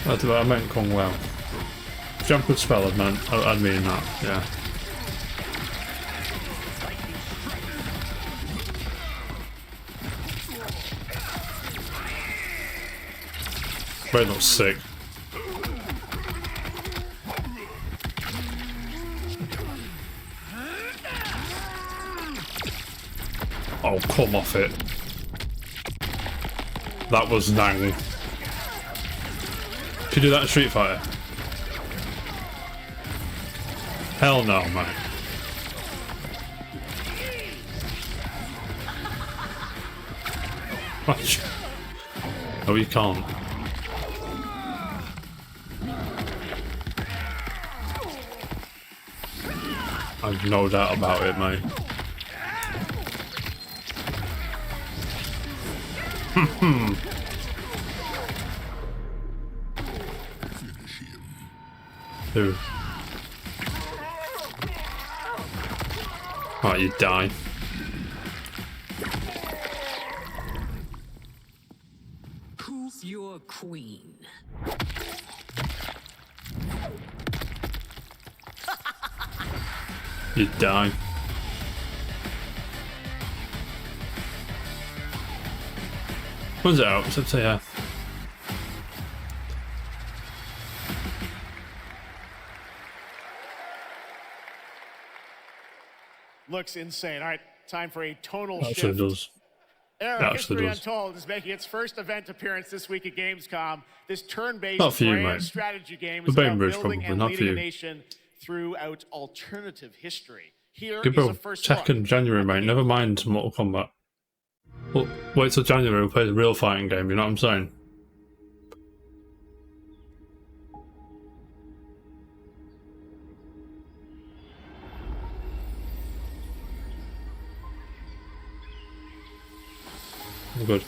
I meant Kung Lao. Jump could spell it, man. I'd mean that, yeah. Raiden looks sick. Oh, come off it. That was Nang. Could you do that in Street Fighter? Hell no, man. No, you can't. I've no doubt about it, mate. Who? Oh, you die. Who's your queen? You die. When's it out? It's yeah. Looks insane. All right, time for a tonal Actually shift. does. Era Actually History does. Untold is making its first event appearance this week at Gamescom. This turn-based Not for you, grand mate. strategy game The is about Bainbridge, building probably, and not for leading a you. nation throughout alternative history. Here Good is a bro. first look. Second January, mate. Never mind Mortal Kombat. Well, wait till January, we'll play the real fighting game, you know what I'm saying? Good.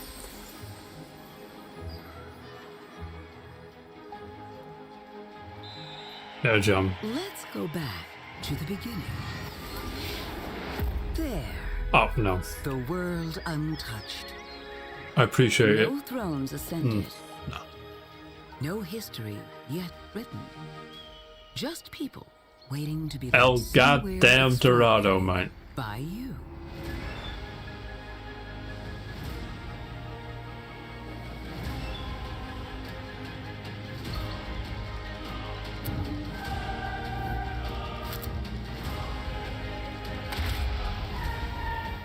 Yeah, Jam. Let's go back to the beginning. There. Oh, no. The world untouched. I appreciate it. No thrones ascended. No. No history yet written. Just people waiting to be El led somewhere goddamn Dorado, mate. by you.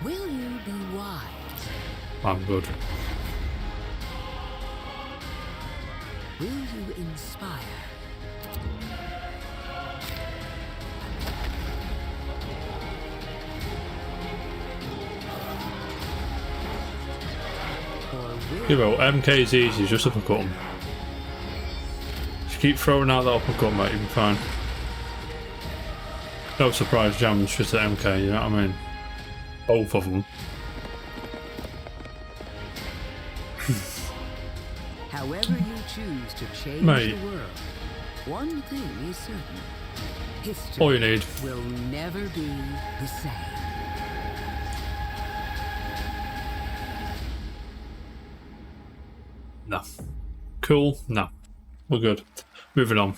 Will you be wise? I'm good. Will you inspire? Yeah, well, MK's easy, just uppercut him. If you keep throwing out that uppercut, mate, you'll be fine. No surprise, Jam's just at MK, you know what I mean? Both of them. However you choose to change Mate. the world, one thing is certain. History All you need. will never be the same. No. Cool? No. We're good. Moving on.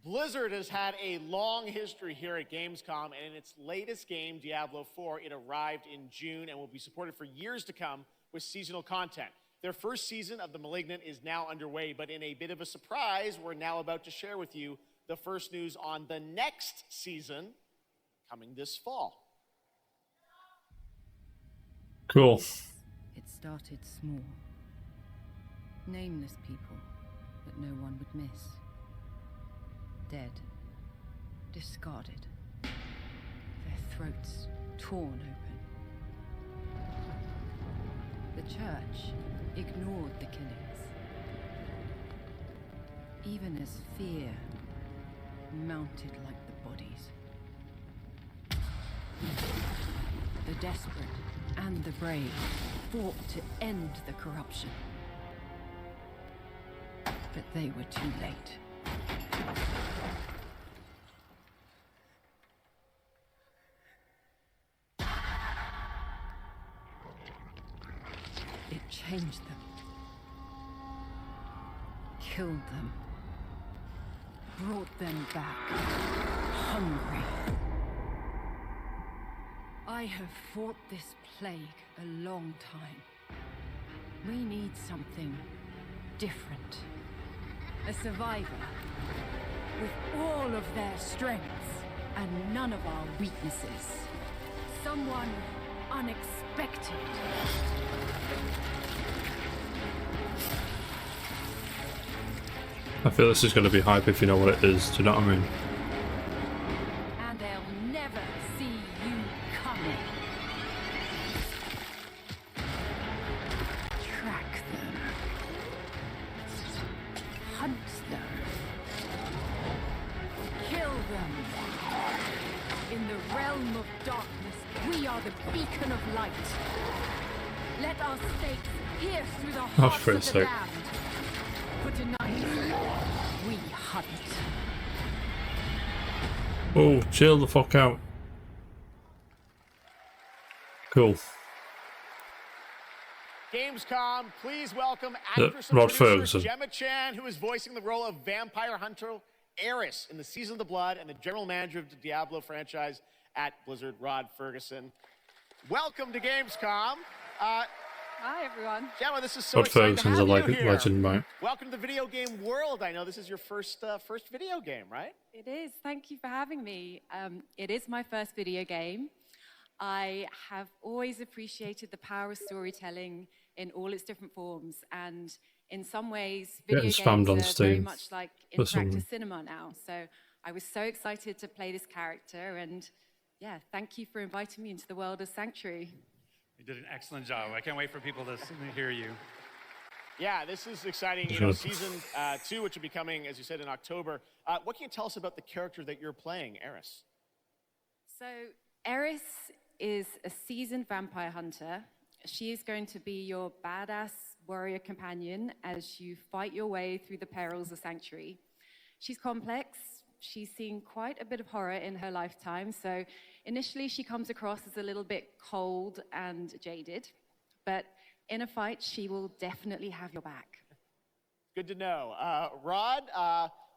Blizzard has had a long history here at Gamescom, and in its latest game, Diablo 4, it arrived in June and will be supported for years to come with seasonal content. Their first season of The Malignant is now underway, but in a bit of a surprise, we're now about to share with you the first news on the next season coming this fall. Cool. It started small. Nameless people that no one would miss. Dead. Discarded. Their throats torn open. The church ignored the killings. Even as fear mounted like the bodies. The desperate and the brave fought to end the corruption. But they were too late. It changed them. Killed them. Brought them back. Hungry. I have fought this plague a long time. We need something different. A survivor with all of their strengths and none of our weaknesses. Someone unexpected. I feel this is going to be hype if you know what it is, do you know what I mean? And they'll never see you coming. Track them. Hunt them. Kill them. In the realm of darkness, we are the beacon of light. Let our stakes pierce through the hearts for of a the sec. land. For tonight, we hunt. Oh, chill the fuck out. Cool. Gamescom, please welcome Yeah, actress and Rod producer Ferguson. Gemma Chan, who is voicing the role of vampire hunter Eris in the Season of the Blood, and the general manager of the Diablo franchise at Blizzard, Rod Ferguson. Welcome to Gamescom. Hi, everyone. Gemma, this is so Rod exciting to Ferguson's have a you here. legend, mate. Welcome to the video game world. I know this is your first video game, right? It is. Thank you for having me. It is my first video game. I have always appreciated the power of storytelling in all its different forms, and in some ways, video Getting games spammed on are very Steam much like for some- interactive cinema now. So I was so excited to play this character, and yeah, thank you for inviting me into the world of Sanctuary. You did an excellent job. I can't wait for people to hear you. Yeah, this is exciting. You know, season 2, which will be coming, as you said, in October. What can you tell us about the character that you're playing, Eris? So Eris is a seasoned vampire hunter. She is going to be your badass warrior companion as you fight your way through the perils of Sanctuary. She's complex. She's seen quite a bit of horror in her lifetime, so initially she comes across as a little bit cold and jaded, but in a fight, she will definitely have your back. Good to know. Rod,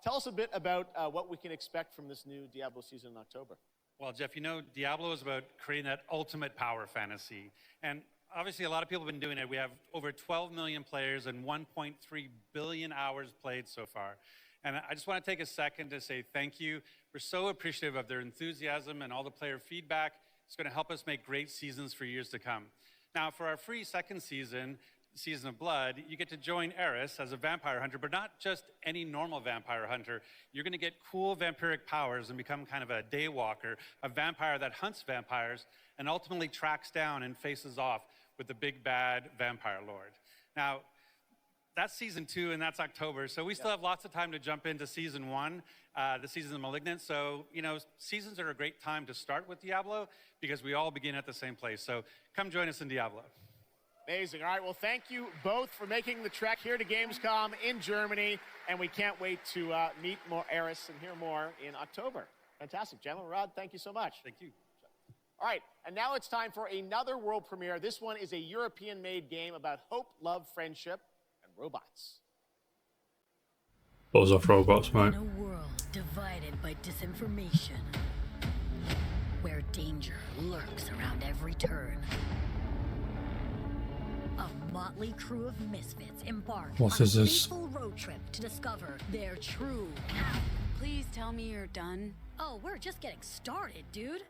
tell us a bit about what we can expect from this new Diablo season in October. Well, Geoff, you know, Diablo is about creating that ultimate power fantasy. And obviously, a lot of people have been doing it. We have over 12 million players and 1.3 billion hours played so far. And I just want to take a second to say thank you. We're so appreciative of their enthusiasm and all the player feedback. It's going to help us make great seasons for years to come. Now, for our free second season, Season of Blood, you get to join Eris as a vampire hunter, but not just any normal vampire hunter. You're going to get cool vampiric powers and become kind of a daywalker, a vampire that hunts vampires and ultimately tracks down and faces off with the big bad vampire lord. Now, that's season 2, and that's October. So we still have lots of time to jump into season 1, the season of Malignant. So, you know, seasons are a great time to start with Diablo because we all begin at the same place. So come join us in Diablo. Amazing. All right, well, thank you both for making the trek here to Gamescom in Germany, and we can't wait to meet more Eris and hear more in October. Fantastic. Gemma, Rod, thank you so much. Thank you. All right, and now it's time for another world premiere. This one is a European-made game about hope, love, friendship, and robots. Buzz off robots, mate. In a world divided by disinformation, where danger lurks around every turn, a motley crew of misfits embark What on is a this? fateful road trip to discover their true. Please tell me you're done. Oh, we're just getting started, dude.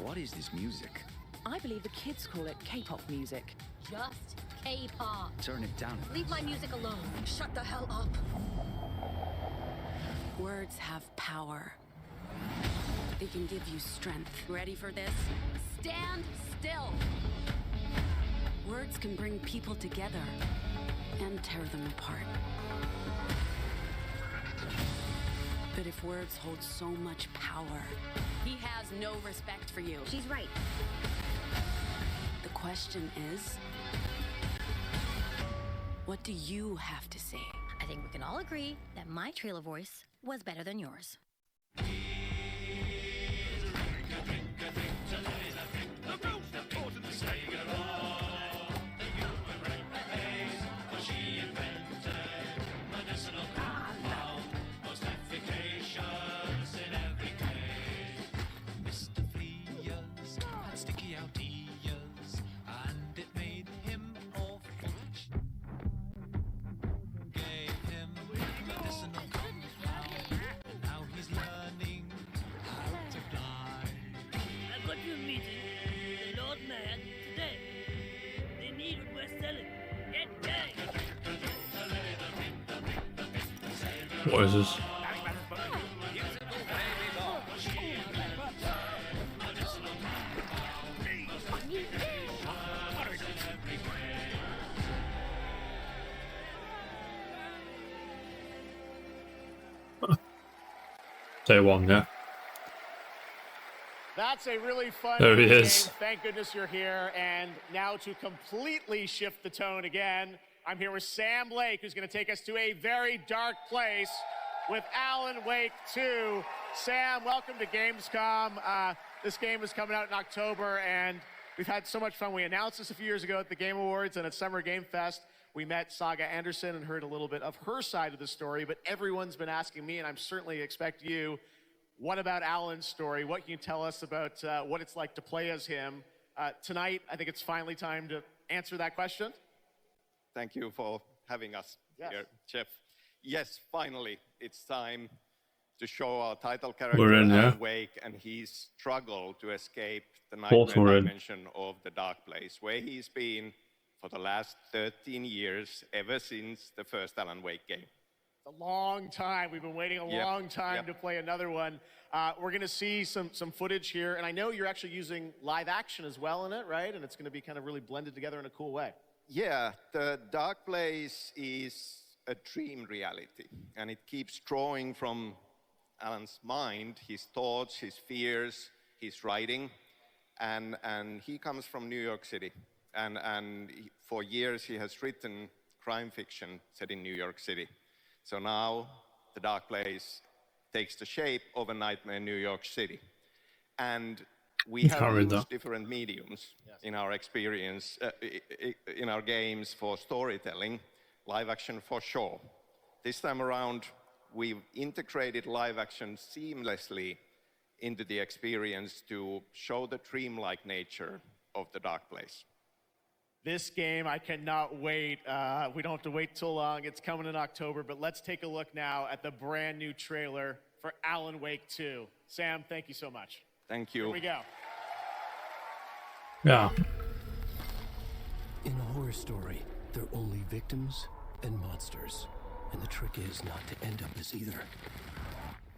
What is this music? I believe the kids call it K-pop music. Just K-pop. Turn it down. Leave my music alone. Shut the hell up. Words have power. They can give you strength. Ready for this? Stand still. Words can bring people together and tear them apart. But if words hold so much power, he has no respect for you. She's right. The question is, what do you have to say? I think we can all agree that my trailer voice was better than yours. What is this? Day 1, yeah. That's a really fun There he game. is. Thank goodness you're here. And now to completely shift the tone again, I'm here with Sam Lake, who's going to take us to a very dark place with Alan Wake 2. Sam, welcome to Gamescom. This game is coming out in October, and we've had so much fun. We announced this a few years ago at the Game Awards and at Summer Game Fest. We met Saga Anderson and heard a little bit of her side of the story, but everyone's been asking me, and I'm certainly expect you, what about Alan's story? What can you tell us about what it's like to play as him Tonight, I think it's finally time to answer that question. Thank you for having us Yes. here, Geoff. Yes, finally, it's time to show our title character, We're in, Alan yeah. Wake, and his struggle to escape the Both nightmare were in. dimension of the dark place, where he's been for the last 13 years, ever since the first Alan Wake game. A long time. We've been waiting a Yep, long time yep. to play another one. We're going to see some footage here, and I know you're actually using live action as well in it, right? And it's going to be kind of really blended together in a cool way. Yeah, the dark place is a dream reality, and it keeps drawing from Alan's mind, his thoughts, his fears, his writing, and he comes from New York City, and for years he has written crime fiction set in New York City. So now the dark place takes the shape of a nightmare in New York City, and we have Can't read used that. different mediums in our experience, in our games for storytelling, live action for sure. This time around, we've integrated live action seamlessly into the experience to show the dreamlike nature of the dark place. This game, I cannot wait. We don't have to wait too long. It's coming in October, but let's take a look now at the brand new trailer for Alan Wake 2. Sam, thank you so much. Thank you. Here we go. Yeah. In a horror story, there are only victims and monsters. And the trick is not to end up as either.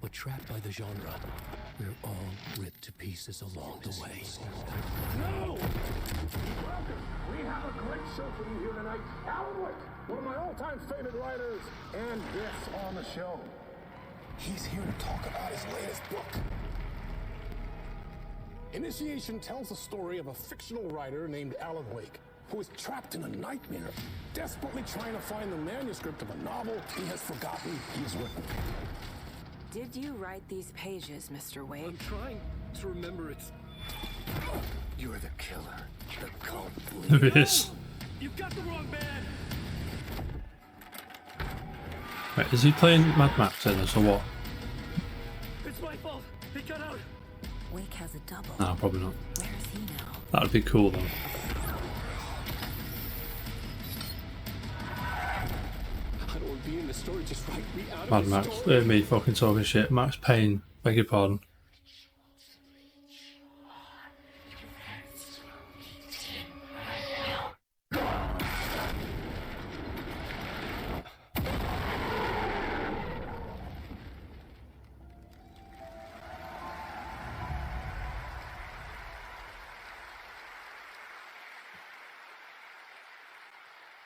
But trapped by the genre, we're all ripped to pieces along the way. No! We have a great show for you here tonight. Alan Wake, one of my all-time favorite writers, and guests on the show. He's here to talk about his latest book. Initiation tells the story of a fictional writer named Alan Wake, who is trapped in a nightmare, desperately trying to find the manuscript of a novel he has forgotten he's written. Did you write these pages, Mr. Wake? I'm trying to remember it. You're the killer, the cult leader. Who it is? You've got the wrong man. Wait, is he playing Mad Max in this or what? It's my fault. He got out. Wake has a double. No, probably not. Where is he now? That'd be cool though. I don't want to be in the story. Just write me out Mad of the Max. story. Me fucking talking shit. Max Payne. Beg your pardon.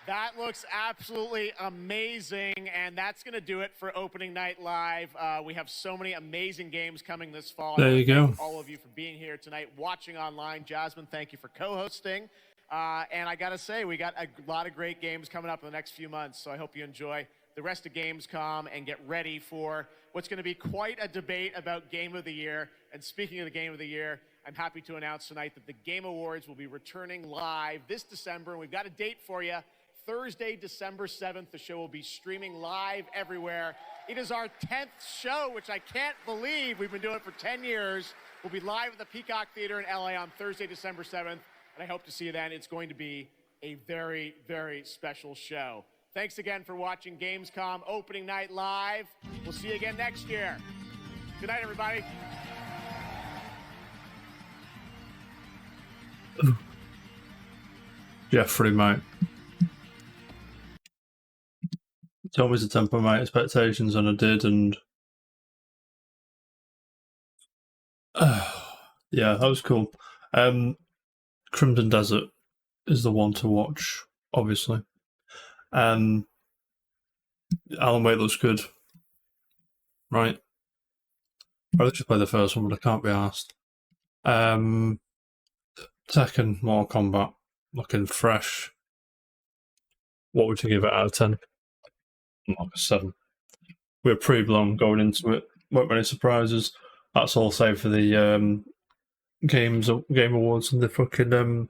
That looks absolutely amazing, and that's going to do it for Opening Night Live. We have so many amazing games coming this fall. There you go. Thank all of you for being here tonight, watching online. Jasmine, thank you for co-hosting. And I got to say, we got a lot of great games coming up in the next few months, so I hope you enjoy the rest of Gamescom and get ready for what's going to be quite a debate about Game of the Year. And speaking of the Game of the Year, I'm happy to announce tonight that the Game Awards will be returning live this December, and we've got a date for you. Thursday, December 7th, the show will be streaming live everywhere. It is our 10th show, which I can't believe. We've been doing it for 10 years. We'll be live at the Peacock Theater in LA on Thursday, December 7th, and I hope to see you then. It's going to be a very, very special show. Thanks again for watching Gamescom Opening Night Live. We'll see you again next year. Good night, everybody. Jeffrey, mate. Told me to temper my expectations, and I did, and yeah, that was cool. Crimson Desert is the one to watch, obviously. Alan Wake looks good, right? I should play the first one, but I can't be asked. Second, Mortal Kombat, looking fresh. What would you give it out of 10? Like a 7. We were pretty blown going into it. Weren't many surprises. That's all save for the Game Awards and the fucking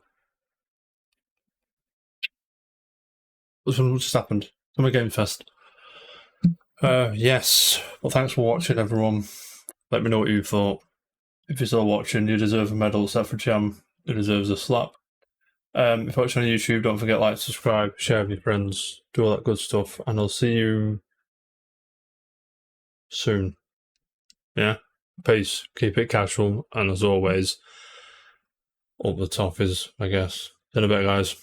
what just happened? Summer Game Fest. Yes. Well, thanks for watching, everyone. Let me know what you thought. If you're still watching, you deserve a medal, except for Jam. It deserves a slap. If you're watching on YouTube, don't forget like, subscribe, share with your friends, do all that good stuff, and I'll see you soon. Yeah? Peace. Keep it casual, and as always, up the top is, I guess. In a bit, guys.